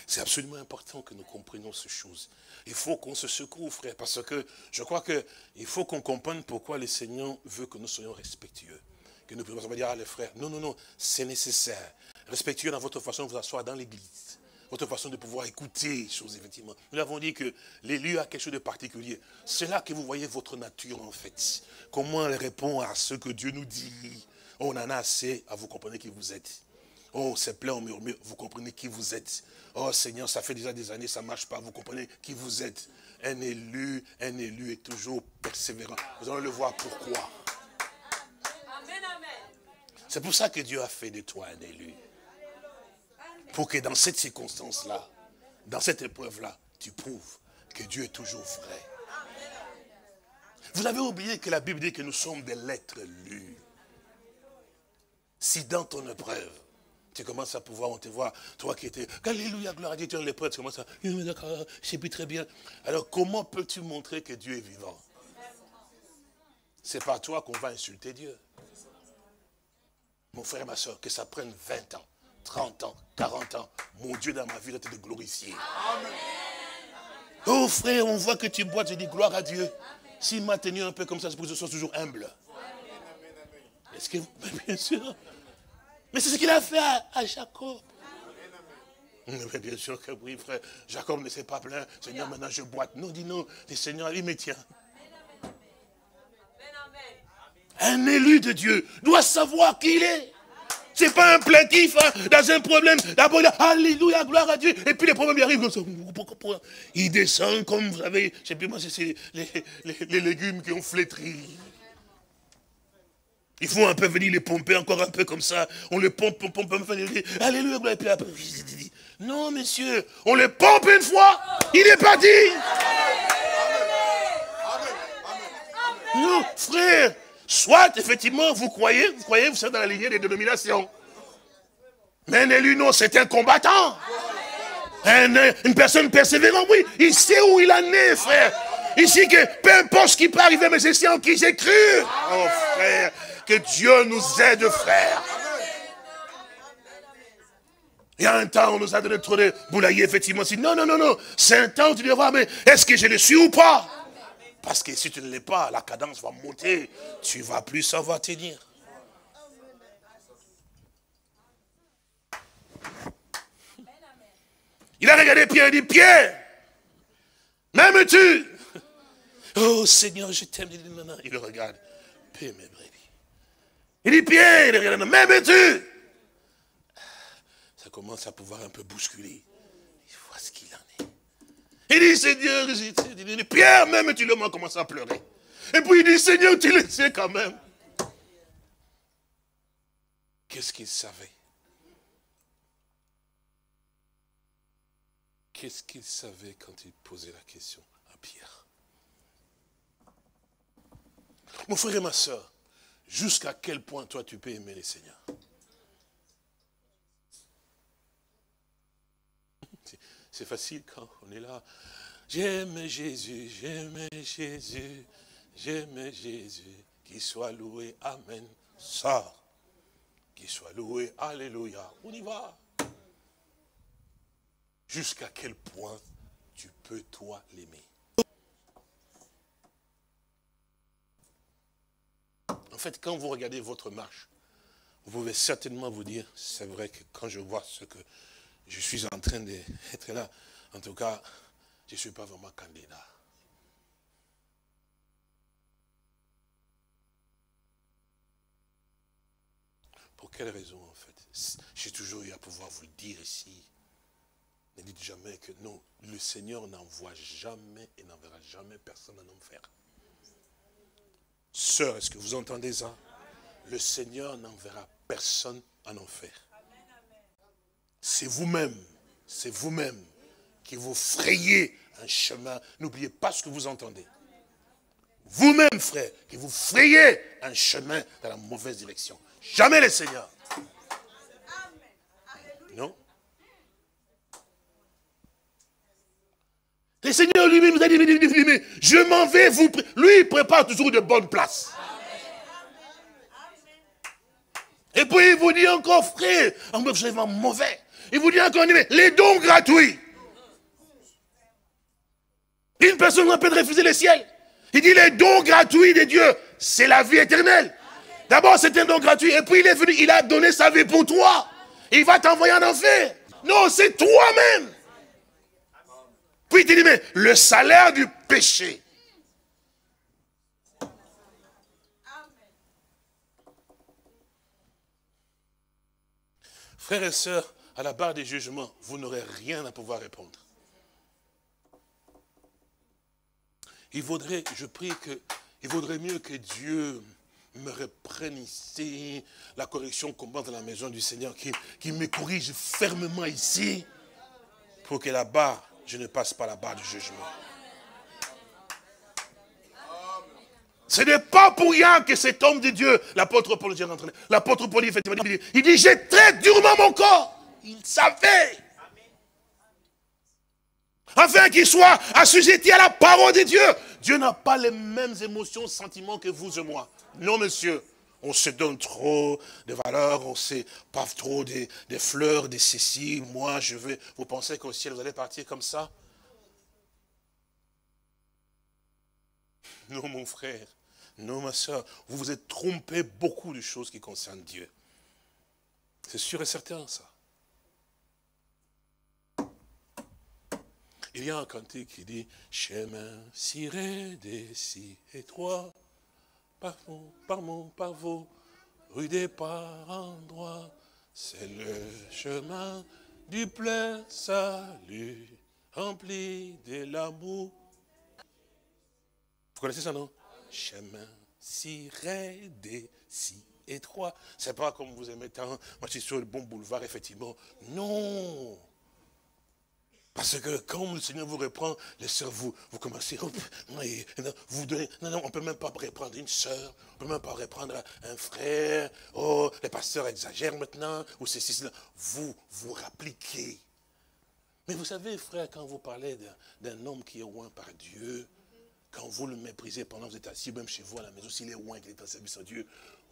Speaker 3: C'est absolument important que nous comprenions ces choses. Il faut qu'on se secoue, frère, parce que je crois qu'il faut qu'on comprenne pourquoi le Seigneur veut que nous soyons respectueux. Que nous puissions dire à les frères, non, c'est nécessaire. Respectueux dans votre façon de vous asseoir dans l'église. Votre façon de pouvoir écouter les choses, effectivement. Nous avons dit que l'élu a quelque chose de particulier. C'est là que vous voyez votre nature, en fait. Comment elle répond à ce que Dieu nous dit. On en a assez à vous comprendre qui vous êtes. Oh, c'est plein, on murmure, vous comprenez qui vous êtes. Oh Seigneur, ça fait déjà des années, ça ne marche pas, vous comprenez qui vous êtes. Un élu est toujours persévérant. Vous allez le voir pourquoi. C'est pour ça que Dieu a fait de toi un élu. Pour que dans cette circonstance-là, dans cette épreuve-là, tu prouves que Dieu est toujours vrai. Vous avez oublié que la Bible dit que nous sommes des lettres lues. Si dans ton épreuve, tu commences à pouvoir, on te voit, toi qui étais, alléluia, gloire à Dieu, tu es l'épreuve, tu commences à, d'accord, je sais plus très bien. Alors comment peux-tu montrer que Dieu est vivant? C'est par toi qu'on va insulter Dieu. Mon frère et ma soeur, que ça prenne 20 ans, 30 ans, 40 ans, mon Dieu dans ma vie va te glorifier. Amen. Oh frère, on voit que tu bois, tu dis gloire à Dieu. S'il m'a tenu un peu comme ça, c'est pour que je sois toujours humble. Est-ce que, bien sûr. Mais c'est ce qu'il a fait à Jacob. Mais bien sûr que oui, frère. Jacob ne s'est pas plaint. Seigneur, maintenant je boite. Non, dis non. Le Seigneur, il me tient. Un élu de Dieu doit savoir qui il est. C'est pas un plaintif hein, dans un problème. D'abord, il a alléluia, gloire à Dieu. Et puis les problèmes, ils arrivent comme ça. Il descend comme, vous savez, je sais plus moi, c'est les légumes qui ont flétri. Il faut un peu venir les pomper encore un peu comme ça. On les pompe, alléluia, gloire. Et puis après, non, monsieur, on les pompe une fois, il est parti. Non, frère. Soit, effectivement, vous croyez, vous êtes dans la lignée des dénominations. Mais un élu, non, c'est un combattant. Une personne persévérante, oui. Il sait où il en est, frère. Ici, que peu importe ce qui peut arriver, mais c'est ce en qui j'ai cru. Oh, frère, que Dieu nous aide, frère. Il y a un temps, on nous a donné trop de boulaïers, effectivement. Non, non, non, non. C'est un temps où tu dois voir, mais est-ce que je le suis ou pas? Parce que si tu ne l'es pas, la cadence va monter. Tu ne vas plus savoir tenir. Il a regardé Pierre et dit, Pierre, m'aimes-tu? Oh Seigneur, je t'aime. Il dit, non, non. Il le regarde. Paix mes brebis. Il dit, Pierre, il regarde, m'aimes-tu? Ça commence à pouvoir un peu bousculer. Il voit ce qu'il en est. Il dit, Seigneur, il dit, Pierre, même tu l'homme a commencé à pleurer. Et puis il dit, Seigneur, tu le sais quand même. Qu'est-ce qu'il savait? Qu'est-ce qu'il savait quand il posait la question à Pierre? Mon frère et ma soeur, jusqu'à quel point toi tu peux aimer les seigneurs? C'est facile quand on est là. J'aime Jésus, j'aime Jésus, j'aime Jésus. Qu'il soit loué, amen. Sors. Qu'il soit loué, alléluia. On y va. Jusqu'à quel point tu peux, toi, l'aimer? En fait, quand vous regardez votre marche, vous pouvez certainement vous dire, c'est vrai que quand je vois ce que je suis en train d'être là, en tout cas, je ne suis pas vraiment candidat. Pour quelle raison, en fait? J'ai toujours eu à pouvoir vous le dire ici. Ne dites jamais que non, le Seigneur n'envoie jamais et n'enverra jamais personne en enfer. Sœur, est-ce que vous entendez ça? Le Seigneur n'enverra personne en enfer. C'est vous-même qui vous frayez un chemin. N'oubliez pas ce que vous entendez. Vous-même, frère, qui vous frayez un chemin dans la mauvaise direction. Jamais le Seigneur. Non? Le Seigneur lui-même nous a dit, mais je m'en vais, lui il prépare toujours de bonnes places. Et puis il vous dit encore, frère, vous êtes vraiment mauvais. Il vous dit encore, mais les dons gratuits. Une personne n'a pas de refuser le ciel. Il dit, les dons gratuits de Dieu, c'est la vie éternelle. D'abord, c'est un don gratuit. Et puis il est venu, il a donné sa vie pour toi. Il va t'envoyer en enfer. Non, c'est toi-même. Puis il te dit, mais le salaire du péché. Frères et sœurs, à la barre des jugements, vous n'aurez rien à pouvoir répondre. Il vaudrait mieux que Dieu me reprenne ici, la correction commence dans la maison du Seigneur, qui me corrige fermement ici, pour que là-bas, je ne passe pas la barre du jugement. Ce n'est pas pour rien que cet homme de Dieu, l'apôtre Paul, l'apôtre Paul, il dit, j'ai très durement mon corps. Il savait. Afin qu'il soit assujetti à la parole de Dieu. Dieu n'a pas les mêmes émotions, sentiments que vous et moi. Non, monsieur. On se donne trop de valeurs, on ne sait pas trop des fleurs, des céciles. Moi, je veux. Vous pensez qu'au ciel, vous allez partir comme ça? non mon frère, non ma soeur, vous vous êtes trompé beaucoup de choses qui concernent Dieu. C'est sûr et certain ça. Il y a un cantique qui dit « Chemin si raide et si étroit, par vos rudes par endroits, c'est le chemin du plein salut, rempli de l'amour. » Vous connaissez ça, non? Chemin si raide et si étroit. C'est pas comme vous aimez tant, moi je suis sur le bon boulevard, effectivement. Non! Parce que quand le Seigneur vous reprend, les sœurs, vous commencez, vous donnez, non, on ne peut même pas reprendre une sœur, on ne peut même pas reprendre un frère, oh, les pasteurs exagèrent maintenant, ou ceci, cela. Vous rappliquez. Mais vous savez, frère, quand vous parlez d'un homme qui est loin par Dieu, quand vous le méprisez pendant que vous êtes assis, même chez vous à la maison, s'il est loin, qu'il est en service à Dieu,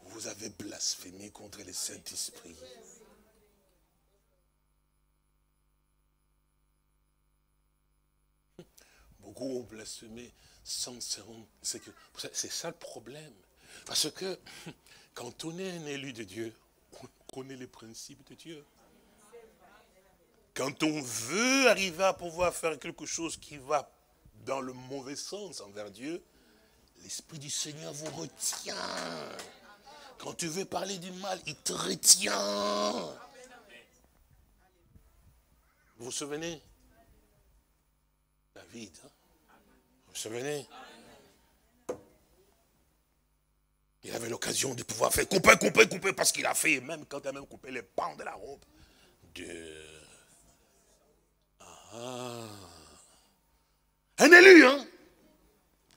Speaker 3: vous avez blasphémé contre le Saint-Esprit. Beaucoup ont blasphémé sans serment. C'est ça le problème. Parce que quand on est un élu de Dieu, on connaît les principes de Dieu. Quand on veut arriver à pouvoir faire quelque chose qui va dans le mauvais sens envers Dieu, l'Esprit du Seigneur vous retient. Quand tu veux parler du mal, il te retient. Vous vous souvenez? David, hein? Vous vous souvenez? Il avait l'occasion de pouvoir faire couper, parce qu'il a fait, même quand il a même coupé les pans de la robe de... Un élu, hein?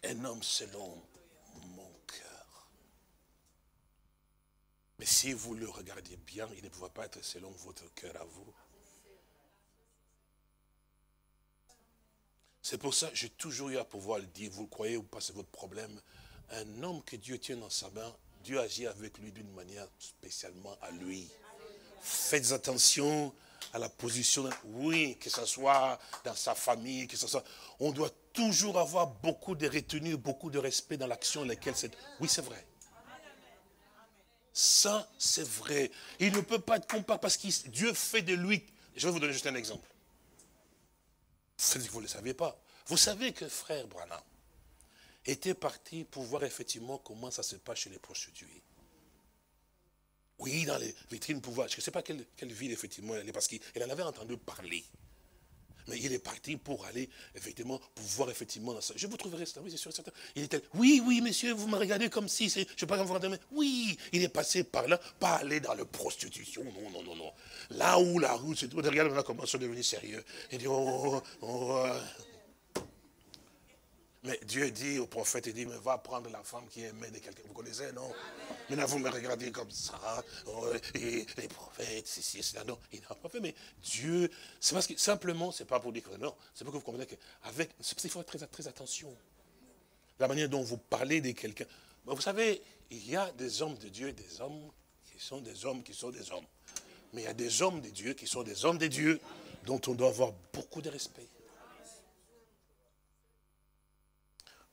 Speaker 3: Un homme selon mon cœur. Mais si vous le regardez bien, il ne pouvait pas être selon votre cœur à vous. C'est pour ça que j'ai toujours eu à pouvoir le dire, vous le croyez ou pas, c'est votre problème. Un homme que Dieu tient dans sa main, Dieu agit avec lui d'une manière spécialement à lui. Faites attention à la position, oui, que ce soit dans sa famille, que ce soit... On doit toujours avoir beaucoup de retenue, beaucoup de respect dans l'action dans laquelle c'est... Oui, c'est vrai. Ça, c'est vrai. Il ne peut pas être comparé parce que Dieu fait de lui... Je vais vous donner juste un exemple. Vous ne le saviez pas. Vous savez que frère Branham était parti pour voir effectivement comment ça se passe chez les prostituées. Oui, dans les vitrines pour voir. Je ne sais pas quelle ville effectivement elle est, parce qu'il en avait entendu parler. Mais il est parti pour aller, effectivement, pour voir effectivement dans ça. Je vous trouverai ça, oui, c'est sûr, certain. Il était, oui, monsieur, vous me regardez comme si, je ne sais pas comment vous regardez, mais oui, il est passé par là, pas aller dans la prostitution, non. Là où la route, c'est tout. Regarde maintenant comment ça devenu sérieux. Il dit, Mais Dieu dit au prophète, il dit, mais va prendre la femme qui est aimée de quelqu'un. Vous connaissez, non? Maintenant, vous me regardez comme ça, et les prophètes, ceci et cela. Non, il n'a pas fait, mais Dieu, c'est parce que simplement, c'est pas pour dire que non, c'est pour que vous compreniez qu'avec, il faut être très attention. La manière dont vous parlez de quelqu'un. Vous savez, il y a des hommes de Dieu, des hommes qui sont des hommes qui sont des hommes. Mais il y a des hommes de Dieu qui sont des hommes de Dieu, dont on doit avoir beaucoup de respect.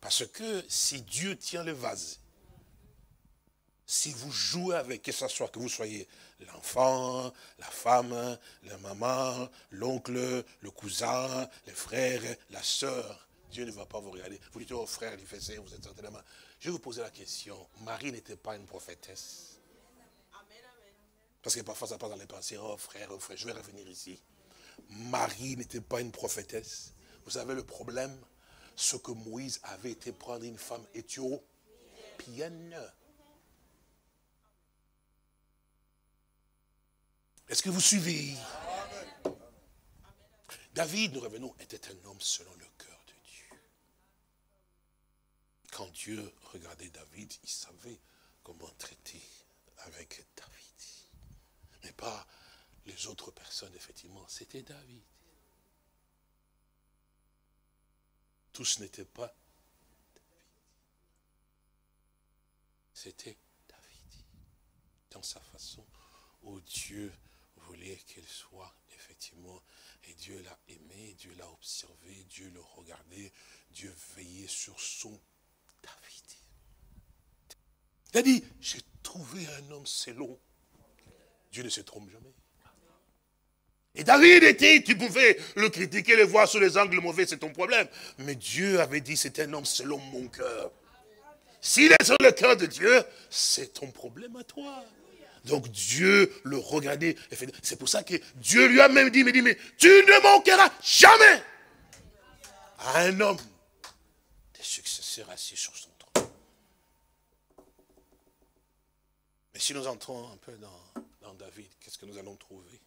Speaker 3: Parce que si Dieu tient le vase, si vous jouez avec, que ce soit que vous soyez l'enfant, la femme, la maman, l'oncle, le cousin, les frères, la sœur, Dieu ne va pas vous regarder. Vous dites, oh frère, il fait ça, vous êtes certainement. Je vais vous poser la question, Marie n'était pas une prophétesse? Parce que parfois ça passe dans les pensées, oh frère, je vais revenir ici. Marie n'était pas une prophétesse. Vous savez le problème? Ce que Moïse avait été prendre une femme éthiopienne. Est-ce que vous suivez? David, nous revenons, était un homme selon le cœur de Dieu. Quand Dieu regardait David, il savait comment traiter avec David. Mais pas les autres personnes, effectivement, c'était David. Tous n'étaient pas David. C'était David. Dans sa façon où Dieu voulait qu'elle soit, effectivement. Et Dieu l'a aimé, Dieu l'a observé, Dieu le regardait, Dieu veillait sur son David. Il a dit, j'ai trouvé un homme selon. Dieu ne se trompe jamais. Et David était, tu pouvais le critiquer, le voir sous les angles mauvais, c'est ton problème. Mais Dieu avait dit, c'est un homme selon mon cœur. S'il est sur le cœur de Dieu, c'est ton problème à toi. Donc Dieu le regardait. C'est pour ça que Dieu lui a même dit, mais tu ne manqueras jamais à un homme des successeurs assis sur son trône. Mais si nous entrons un peu dans David, qu'est-ce que nous allons trouver?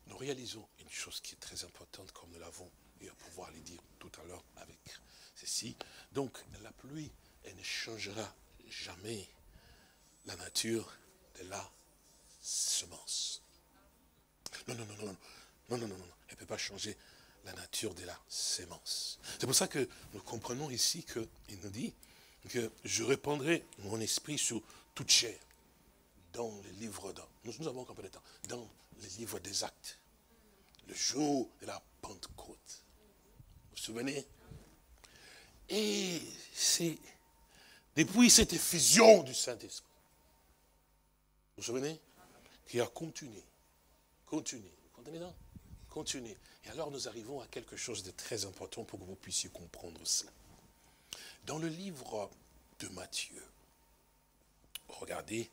Speaker 3: Nous réalisons une chose qui est très importante, comme nous l'avons eu à pouvoir le dire tout à l'heure avec ceci. Donc, la pluie, elle ne changera jamais la nature de la semence. Non. Elle ne peut pas changer la nature de la sémence. C'est pour ça que nous comprenons ici qu'il nous dit que je répandrai mon esprit sur toute chair. Dans le livre nous avons encore peu de temps. Dans le livre des Actes. Le jour de la Pentecôte. Vous vous souvenez? Et c'est depuis cette effusion du Saint-Esprit. Vous vous souvenez? Qui a continué. Continué. Et alors nous arrivons à quelque chose de très important pour que vous puissiez comprendre cela. Dans le livre de Matthieu, regardez.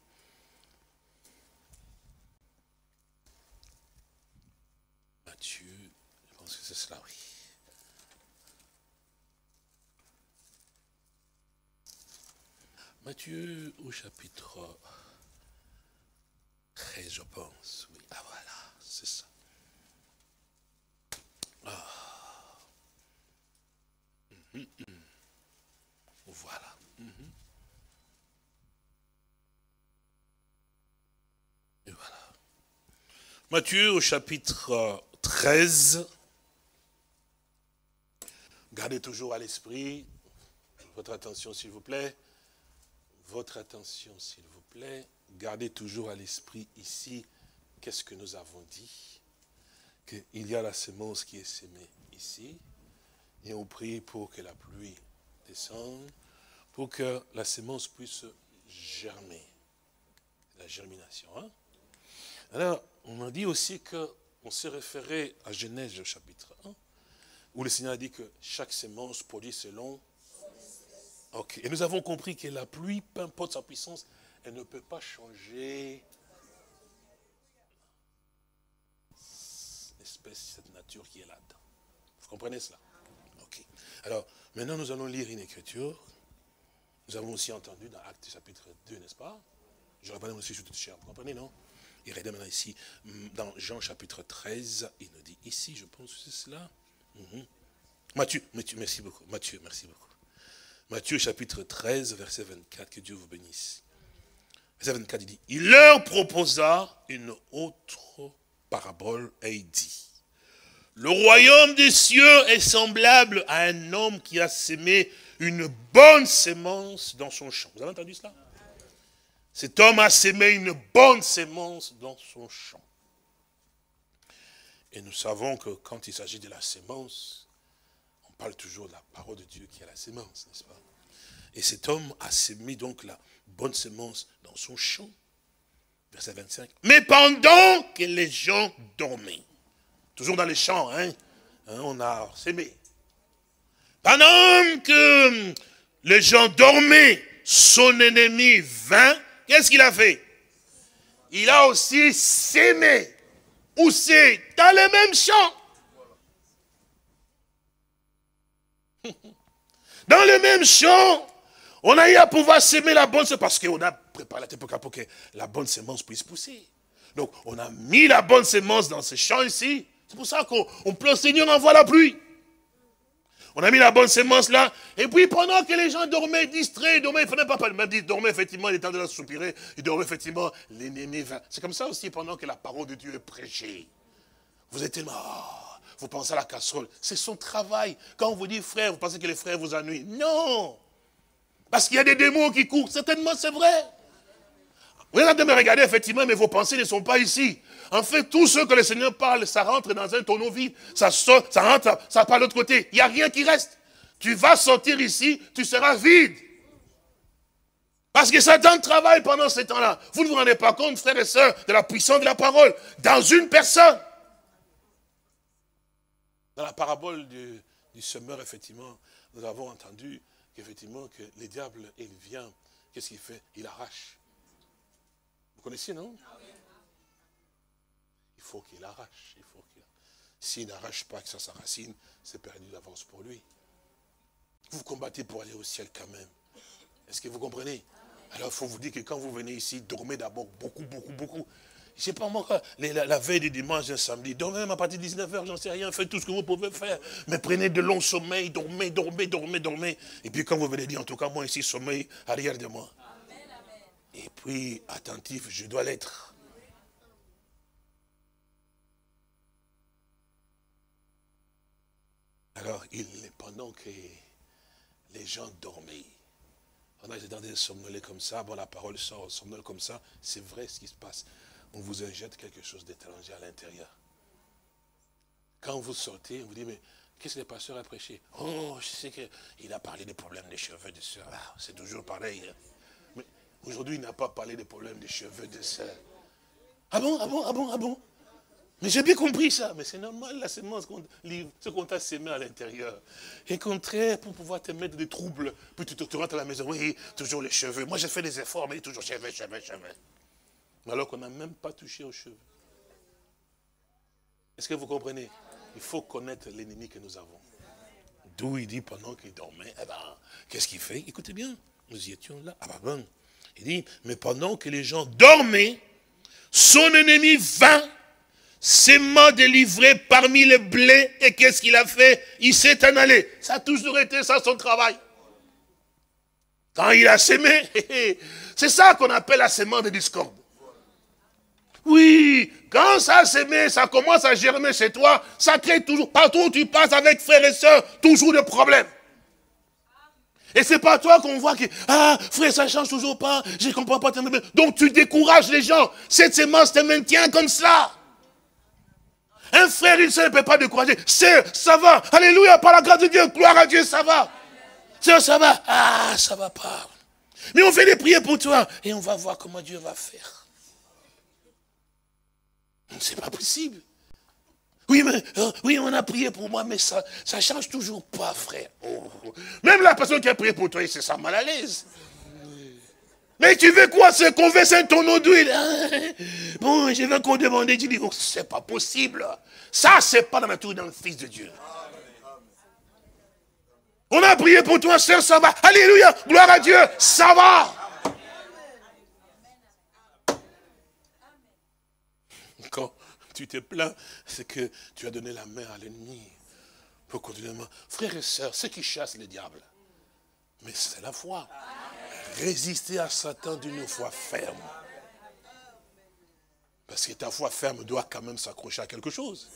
Speaker 3: Matthieu, je pense que c'est cela, oui. Matthieu au chapitre 13, je pense. Oui, ah voilà, c'est ça. Voilà. Et voilà. Matthieu au chapitre 13. Gardez toujours à l'esprit, votre attention s'il vous plaît. Votre attention s'il vous plaît. Gardez toujours à l'esprit ici, qu'est-ce que nous avons dit? Qu'il y a la semence qui est semée ici. Et on prie pour que la pluie descende, pour que la semence puisse germer. La germination. Hein? Alors, on a dit aussi qu'on s'est référé à Genèse chapitre 1, où le Seigneur a dit que chaque semence produit selon... Ok. Et nous avons compris que la pluie, peu importe sa puissance, elle ne peut pas changer l'espèce, cette nature qui est là-dedans. Vous comprenez cela? Ok. Alors, maintenant nous allons lire une écriture. Nous avons aussi entendu dans Actes chapitre 2, n'est-ce pas? Je reprends aussi sur toute chair. Vous comprenez, non? Il regarde maintenant ici, dans Jean chapitre 13, il nous dit ici, je pense que c'est cela. Matthieu, merci beaucoup. Matthieu, merci beaucoup. Matthieu chapitre 13, verset 24, que Dieu vous bénisse. Verset 24, il dit, il leur proposa une autre parabole et il dit, le royaume des cieux est semblable à un homme qui a sémé une bonne sémence dans son champ. Vous avez entendu cela? Cet homme a sémé une bonne sémence dans son champ. Et nous savons que quand il s'agit de la sémence, on parle toujours de la parole de Dieu qui est la sémence, n'est-ce pas? Et cet homme a sémé donc la bonne sémence dans son champ. Verset 25. Mais pendant que les gens dormaient, toujours dans les champs, on a sémé. Pendant que les gens dormaient, son ennemi vint. Qu'est-ce qu'il a fait? Il a aussi sémé. Où c'est? Dans le même champ. Dans le même champ, on a eu à pouvoir s'aimer la bonne semence, parce qu'on a préparé la terre pour que la bonne semence puisse pousser. Donc, on a mis la bonne semence dans ce champ ici. C'est pour ça qu'on pleure, Seigneur, envoie la pluie. On a mis la bonne semence là, et puis pendant que les gens dormaient, distraits, dormaient, il ne fallait pas même dire, dormaient effectivement, il était en train de soupirer, ils dormaient effectivement, l'ennemi vint. C'est comme ça aussi pendant que la parole de Dieu est prêchée. Vous êtes tellement, vous pensez à la casserole, c'est son travail. Quand on vous dit frère, vous pensez que les frères vous ennuient. Non! Parce qu'il y a des démons qui courent, certainement c'est vrai. Vous êtes en train de me regarder, effectivement, mais vos pensées ne sont pas ici. En fait, tout ce que le Seigneur parle, ça rentre dans un tonneau vide. Ça sort, ça rentre, ça part de l'autre côté. Il n'y a rien qui reste. Tu vas sortir ici, tu seras vide. Parce que Satan travaille pendant ce temps-là. Vous ne vous rendez pas compte, frères et sœurs, de la puissance de la parole dans une personne. Dans la parabole du semeur, effectivement, nous avons entendu qu'effectivement, que le diable, il vient, qu'est-ce qu'il fait? Il arrache. Vous connaissez, non? Il faut qu'il arrache. S'il n'arrache pas, que ça s'enracine, c'est perdu d'avance pour lui. Vous combattez pour aller au ciel quand même. Est-ce que vous comprenez? Alors il faut vous dire que quand vous venez ici, dormez d'abord beaucoup. Je ne sais pas moi, la veille du dimanche, un samedi, dormez même à partir de 19h, j'en sais rien, faites tout ce que vous pouvez faire. Mais prenez de longs sommeils, dormez. Et puis quand vous venez dire, en tout cas moi ici, sommeil arrière de moi. Et puis, attentif, je dois l'être. Alors, pendant que les gens dormaient, on a été somnoler comme ça, bon la parole sort, somnole comme ça, c'est vrai ce qui se passe. On vous injecte quelque chose d'étranger à l'intérieur. Quand vous sortez, on vous dit, mais qu'est-ce que le pasteur a prêché? Oh, je sais qu'il a parlé des problèmes des cheveux de sœur. Ah, c'est toujours pareil. Hein. Mais aujourd'hui, il n'a pas parlé des problèmes des cheveux de sœur. Ah bon? Mais j'ai bien compris ça, mais c'est normal, la semence, ce qu'on t'a sémé à l'intérieur. Et contraire, pour pouvoir te mettre des troubles, puis tu rentres à la maison, oui, toujours les cheveux. Moi, j'ai fait des efforts, mais toujours cheveux. Mais alors qu'on n'a même pas touché aux cheveux. Est-ce que vous comprenez? Il faut connaître l'ennemi que nous avons. D'où il dit, pendant qu'il dormait, qu'est-ce qu'il fait? Écoutez bien, nous y étions là. Il dit, mais pendant que les gens dormaient, son ennemi vint, s'aimant délivré parmi les blés, et qu'est-ce qu'il a fait? Il s'est en allé. Ça a toujours été ça son travail. Quand il a sémé, c'est ça qu'on appelle la sémence de discorde. Oui, quand ça a sémé, ça commence à germer chez toi, ça crée toujours, partout où tu passes avec frères et sœurs, toujours des problèmes. Et c'est pas toi qu'on voit que, frère, ça change toujours pas, je ne comprends pas. Donc tu décourages les gens. Cette sémence te maintient comme cela. Un frère, il ne peut pas décourager. Sœur, ça va. Alléluia, par la grâce de Dieu, gloire à Dieu, ça va. Sœur, ça va. Ça va pas. Mais on fait des prières pour toi. Et on va voir comment Dieu va faire. C'est pas possible. Oui, on a prié pour moi, mais ça ne change toujours pas, frère. Même la personne qui a prié pour toi, il se sent mal à l'aise. Mais tu veux quoi? C'est qu'on verse un tonneau d'huile. Bon, je veux qu'on demande. Tu dis, c'est pas possible. Ça, c'est pas la nature d'un fils de Dieu. On a prié pour toi, sœur, ça va. Alléluia, gloire à Dieu, ça va. Quand tu te plains, c'est que tu as donné la main à l'ennemi. Pour continuellement. Frères et sœurs, ceux qui chassent le diable, mais c'est la foi. Résister à Satan d'une foi ferme. Parce que ta foi ferme doit quand même s'accrocher à quelque chose.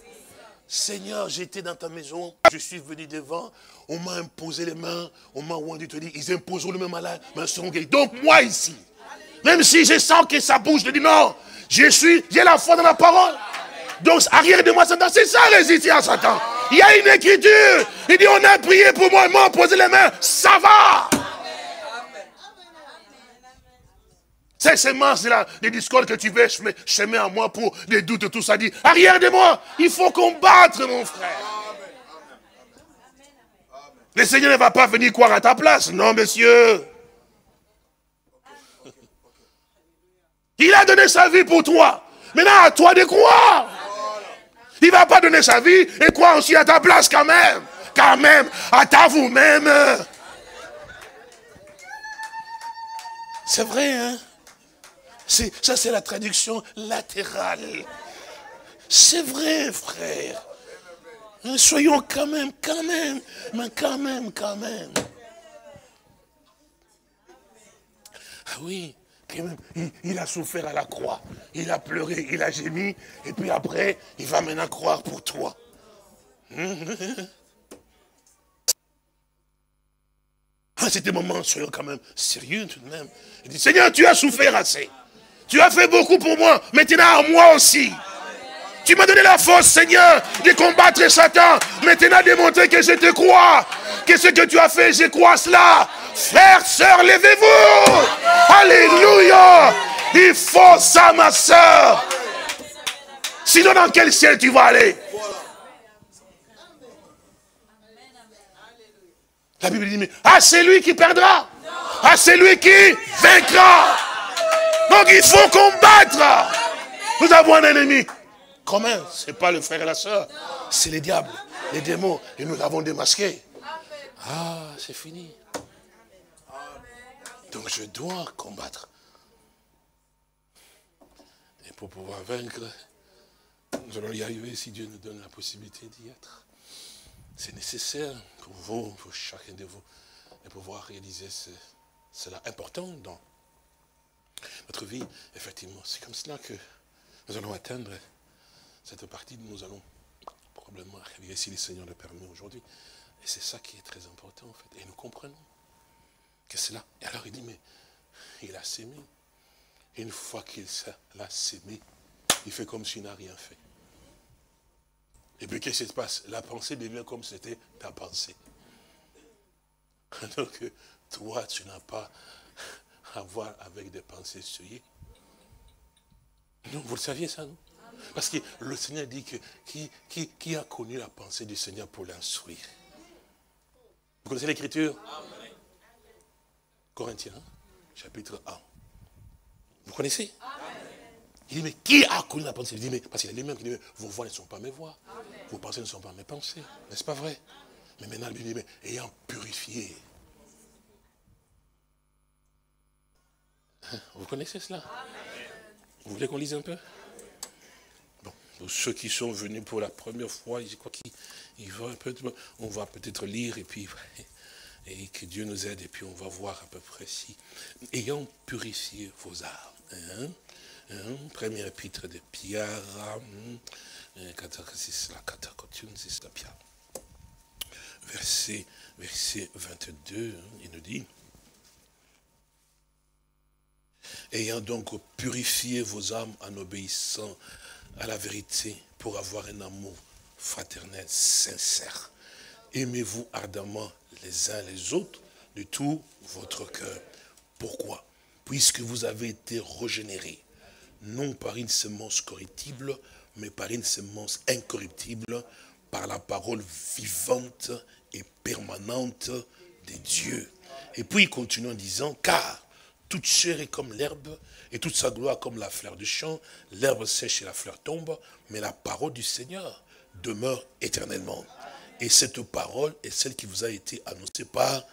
Speaker 3: Seigneur, j'étais dans ta maison, je suis venu devant, on m'a imposé les mains, on m'a rendu te dire, ils imposeront le même malade, mais ils seront guéris. Donc moi ici, même si je sens que ça bouge, je dis non, j'ai la foi dans la parole. Donc arrière de moi Satan, c'est ça résister à Satan. Il y a une écriture, il dit on a prié pour moi, ils m'ont imposé les mains, ça va. Ces semences-là, les discordes que tu veux semer à moi pour les doutes et tout ça, dit, arrière de moi, il faut combattre, mon frère. Le Seigneur ne va pas venir croire à ta place. Non, monsieur. Il a donné sa vie pour toi. Maintenant, à toi de croire. Il ne va pas donner sa vie et croire aussi à ta place quand même. Quand même, à ta vous-même. C'est vrai, hein? Ça, c'est la traduction latérale. C'est vrai, frère. Soyons quand même. Ah oui, quand même, il a souffert à la croix. Il a pleuré, il a gémi. Et puis après, il va maintenant croire pour toi. À cet moment, soyons quand même sérieux tout de même. Il dit, Seigneur, tu as souffert assez. Tu as fait beaucoup pour moi. Maintenant, à moi aussi. Tu m'as donné la force, Seigneur, de combattre Satan. Maintenant, démontrer que je te crois. Que ce que tu as fait, je crois cela. Frères, sœurs, levez-vous. Alléluia. Il faut ça, ma sœur. Sinon, dans quel ciel tu vas aller? La Bible dit, mais c'est lui qui perdra. C'est lui qui vaincra. Donc il faut combattre. Nous avons un ennemi. Comment? Ce n'est pas le frère et la sœur. C'est les diables, les démons. Et nous l'avons démasqué. C'est fini. Donc je dois combattre. Et pour pouvoir vaincre, nous allons y arriver si Dieu nous donne la possibilité d'y être. C'est nécessaire pour vous, pour chacun de vous, de pouvoir réaliser cela important dans notre vie. Effectivement, c'est comme cela que nous allons atteindre cette partie dont nous allons probablement arriver si le Seigneur le permet aujourd'hui. Et c'est ça qui est très important en fait. Et nous comprenons que c'est là. Et alors il dit, mais il a sémé. Et une fois qu'il l'a sémé, il fait comme s'il n'a rien fait. Et puis qu'est-ce qui se passe? La pensée devient comme c'était ta pensée. Alors que toi, tu n'as pas à voir avec des pensées souillées. Non, vous le saviez ça, non? Parce que le Seigneur dit que qui a connu la pensée du Seigneur pour l'instruire? Vous connaissez l'Écriture? Corinthiens, chapitre 1. Vous connaissez? Il dit, mais qui a connu la pensée? Il dit, mais parce qu'il y a lui-même qui dit, vos voix ne sont pas mes voix. Vos pensées ne sont pas mes pensées. N'est-ce pas vrai? Mais maintenant, il dit, mais ayant purifié. Vous connaissez cela? Vous voulez qu'on lise un peu? Bon, pour ceux qui sont venus pour la première fois, je crois on va peut-être lire et puis et que Dieu nous aide et puis on va voir à peu près si. Ayant purifié vos âmes. Premier épître de Pierre, verset 22, il nous dit, ayant donc purifié vos âmes en obéissant à la vérité pour avoir un amour fraternel sincère, aimez-vous ardemment les uns les autres de tout votre cœur. Pourquoi? Puisque vous avez été régénérés, non par une semence corruptible, mais par une semence incorruptible, par la parole vivante et permanente de Dieu. Et puis il continue en disant, car toute chair est comme l'herbe, et toute sa gloire comme la fleur du champ. L'herbe sèche et la fleur tombe, mais la parole du Seigneur demeure éternellement. Et cette parole est celle qui vous a été annoncée par...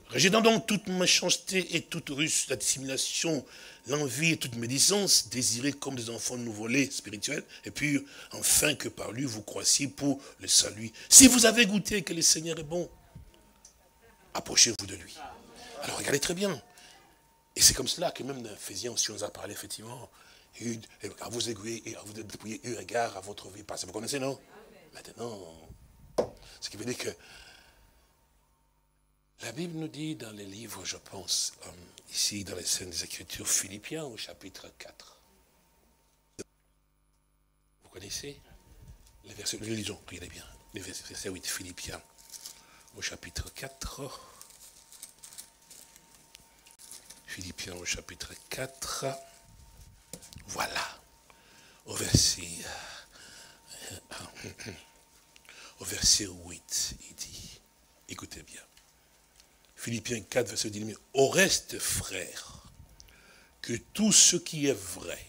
Speaker 3: Rejetant donc toute méchanceté et toute ruse, la dissimulation, l'envie et toute médisance, désirez comme des enfants nouveau-nés spirituels, et puis enfin que par lui vous croissiez pour le salut. Si vous avez goûté que le Seigneur est bon, approchez-vous de lui. Alors regardez très bien. Et c'est comme cela que même dans Ephésiens aussi on nous a parlé effectivement, à vous aiguiller et à vous dépouiller eu égard à votre vie passée. Vous connaissez, non? Maintenant, ce qui veut dire que la Bible nous dit dans les livres, je pense, ici dans les scènes des Écritures, Philippiens au chapitre 4. Vous connaissez les versets, nous lisons, regardez bien, les versets 8, Philippiens au chapitre 4. Philippiens au chapitre 4. Voilà, au verset 8, il dit, écoutez bien. Philippiens 4, verset 10, mais au reste, frères, que tout ce qui est vrai,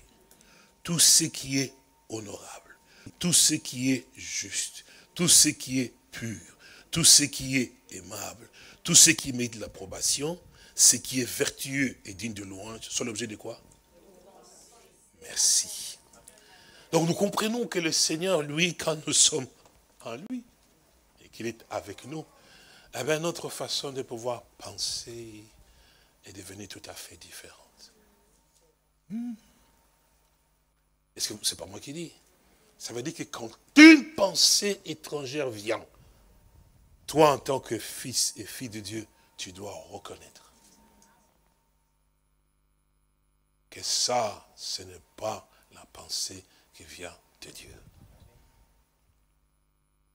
Speaker 3: tout ce qui est honorable, tout ce qui est juste, tout ce qui est pur, tout ce qui est aimable, tout ce qui mérite l'approbation, ce qui est vertueux et digne de louange, soit l'objet de quoi? Merci. Donc nous comprenons que le Seigneur, lui, quand nous sommes en lui, et qu'il est avec nous, eh bien, notre façon de pouvoir penser est devenue tout à fait différente. Est-ce que c'est pas moi qui dis? Ça veut dire que quand une pensée étrangère vient, toi en tant que fils et fille de Dieu, tu dois reconnaître que ça, ce n'est pas la pensée qui vient de Dieu.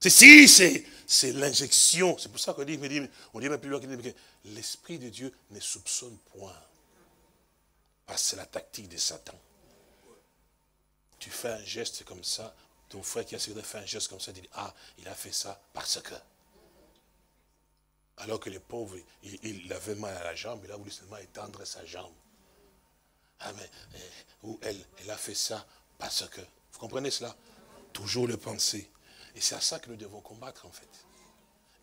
Speaker 3: Ceci, c'est l'injection. C'est pour ça qu'on dit, on dit même plus loin que l'Esprit de Dieu ne soupçonne point. Parce que c'est la tactique de Satan. Tu fais un geste comme ça, ton frère qui a fait un geste comme ça, il dit, ah, il a fait ça parce que. Alors que le pauvre, il avait mal à la jambe, il a voulu seulement étendre sa jambe. Ah mais, ou elle a fait ça parce que. Vous comprenez cela? Toujours le penser. Et c'est à ça que nous devons combattre en fait.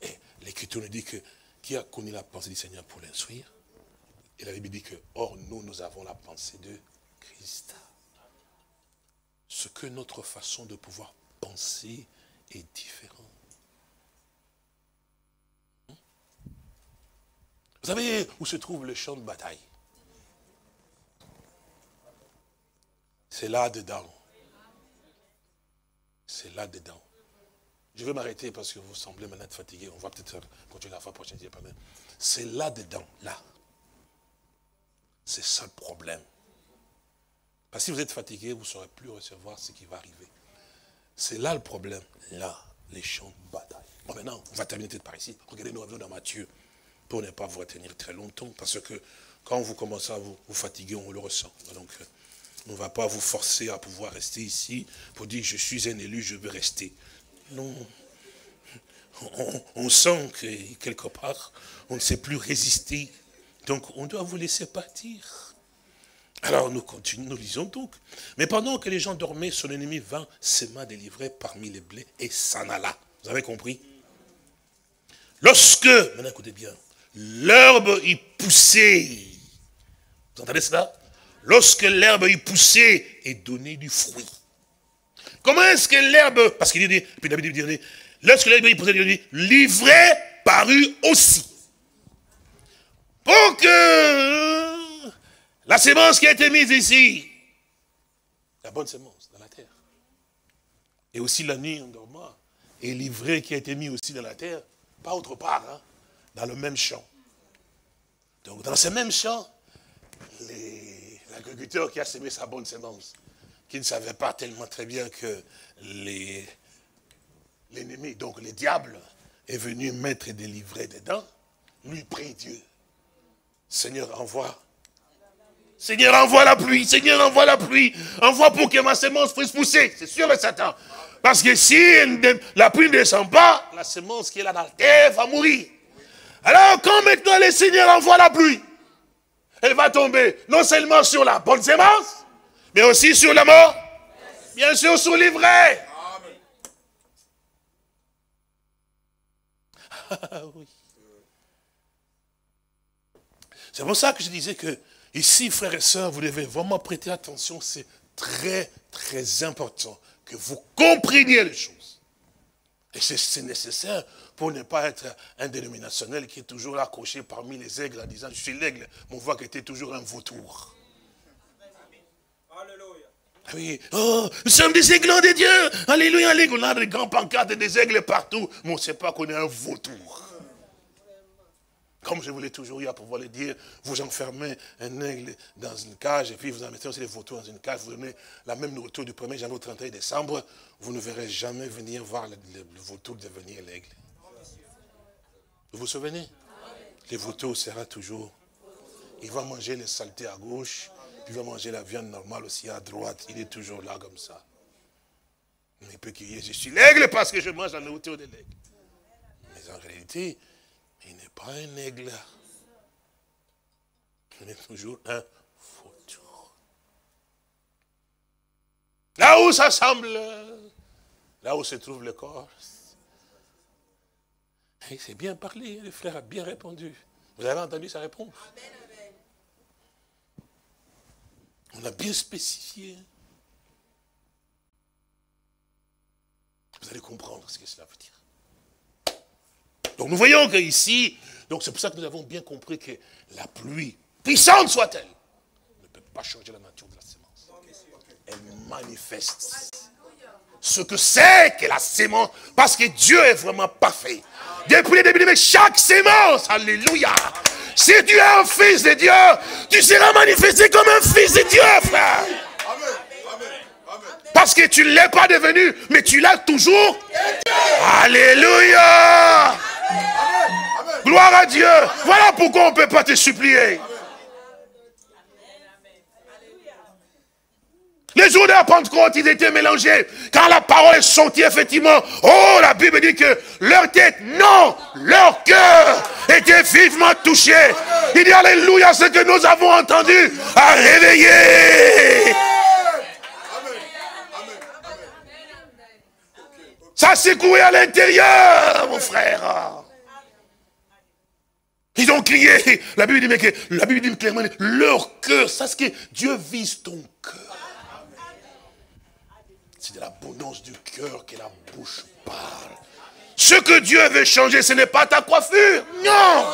Speaker 3: Et l'Écriture nous dit que, qui a connu la pensée du Seigneur pour l'instruire? Et la Bible dit que, or nous avons la pensée de Christ. Ce que notre façon de pouvoir penser est différente. Vous savez où se trouve le champ de bataille? C'est là-dedans. C'est là-dedans. Je vais m'arrêter parce que vous semblez maintenant être fatigué. On va peut-être continuer la fois prochaine. C'est là-dedans, là. C'est ça le problème. Parce que si vous êtes fatigué, vous ne saurez plus recevoir ce qui va arriver. C'est là le problème. Là, les champs de bataille. Bon, maintenant, on va terminer peut-être par ici. Regardez, nous revenons dans Matthieu. Pour ne pas vous retenir très longtemps. Parce que quand vous commencez à vous fatiguer, on le ressent. Donc, on ne va pas vous forcer à pouvoir rester ici pour dire, je suis un élu, je veux rester. Non. On sent que quelque part, on ne sait plus résister. Donc, on doit vous laisser partir. Alors, nous continuons, nous lisons donc. Mais pendant que les gens dormaient, son ennemi vint, s'aima délivrer parmi les blés et s'en alla. Vous avez compris? Lorsque, maintenant écoutez bien, l'herbe y poussait. Vous entendez cela? Lorsque l'herbe y poussait et donnait du fruit. Comment est-ce que l'herbe, parce qu'il dit, puis David dit, lorsque l'herbe y poussait, il dit, livré parut aussi. Pour que la sémence qui a été mise ici, la bonne sémence dans la terre, et aussi la nuit en dormant, et l'ivraie qui a été mis aussi dans la terre, pas autre part, hein, dans le même champ. Donc dans ce même champ, l'agriculteur qui a semé sa bonne sémence, qui ne savait pas tellement très bien que l'ennemi, donc le diable, est venu mettre des livrets dedans, lui prie Dieu. Seigneur, envoie. Seigneur, envoie la pluie. Seigneur, envoie la pluie. Envoie pour que ma sémence puisse pousser. C'est sûr et certain. Parce que si la pluie ne descend pas, la sémence qui est là dans la terre va mourir. Alors, quand maintenant le Seigneur envoie la pluie, elle va tomber non seulement sur la bonne sémence, mais aussi sur la mort. Bien sûr, sur l'ivraie. Ah oui. C'est pour ça que je disais que, ici, frères et sœurs, vous devez vraiment prêter attention. C'est très, très important que vous compreniez les choses. Et c'est nécessaire pour ne pas être un dénominationnel qui est toujours accroché parmi les aigles en disant, je suis l'aigle, mon voix qui était toujours un vautour. Ah oui, oh, nous sommes des aiglons de Dieu. Alléluia, alléluia. On a des grands pancartes et des aigles partout, mais on ne sait pas qu'on est un vautour. Comme je voulais toujours dire, pour pouvoir le dire, vous enfermez un aigle dans une cage, et puis vous en mettez aussi les vautours dans une cage, vous donnez la même nourriture du 1er janvier au 31 décembre, vous ne verrez jamais venir voir le vautour devenir l'aigle. Vous vous souvenez? Le vautour sera toujours, il va manger les saletés à gauche, puis il va manger la viande normale aussi à droite, il est toujours là comme ça. Il peut crier, je suis l'aigle parce que je mange la nourriture de l'aigle. Mais en réalité, il n'est pas un aigle. Il est toujours un vautour. Là où ça semble, là où se trouve le corps. Et c'est bien parlé, le frère a bien répondu. Vous avez entendu sa réponse? On a bien spécifié. Vous allez comprendre ce que cela veut dire. Donc nous voyons qu'ici, donc c'est pour ça que nous avons bien compris que la pluie, puissante soit-elle, ne peut pas changer la nature de la sémence. Elle manifeste ce que c'est que la sémence, parce que Dieu est vraiment parfait. Depuis le début, chaque sémence, alléluia, Si tu es un fils de Dieu, tu seras manifesté comme un fils de Dieu, frère. Parce que tu ne l'es pas devenu, mais tu l'as toujours. Alléluia. Gloire à Dieu. Voilà pourquoi on ne peut pas te supplier. Les jours de la Pentecôte, ils étaient mélangés. Quand la parole est sortie, effectivement, oh, la Bible dit que leur tête, non, leur cœur était vivement touché. Il dit, alléluia, ce que nous avons entendu a réveillé. Ça s'est secoué à l'intérieur, mon frère. Ils ont crié. La Bible dit, mais que, la Bible dit clairement, leur cœur, ça c'est que Dieu vise ton cœur. C'est de l'abondance du cœur que la bouche parle. Ce que Dieu veut changer, ce n'est pas ta coiffure. Non.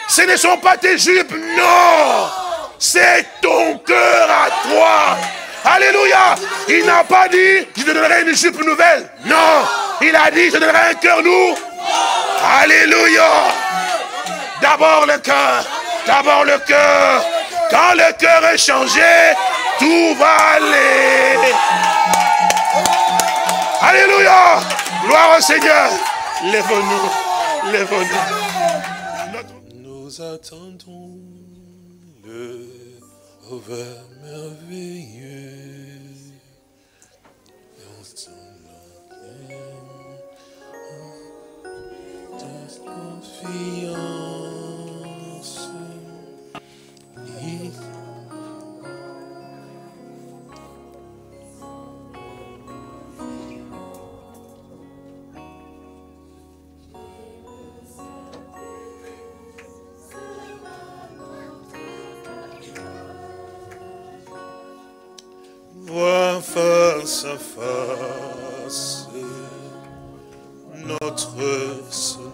Speaker 3: Ce ne sont pas tes jupes. Non. C'est ton cœur à toi. Alléluia. Il n'a pas dit, je te donnerai une jupe nouvelle. Non. Il a dit, je te donnerai un cœur nouveau. Alléluia. D'abord le cœur. D'abord le cœur. Quand le cœur est changé, tout va aller. Alléluia. Gloire au Seigneur. Lève-nous. Lève-nous. Nous attendons le Sauveur merveilleux. Dans son toute confiance. Vois face à face notre Sauveur.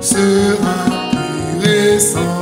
Speaker 1: Sera plus récent.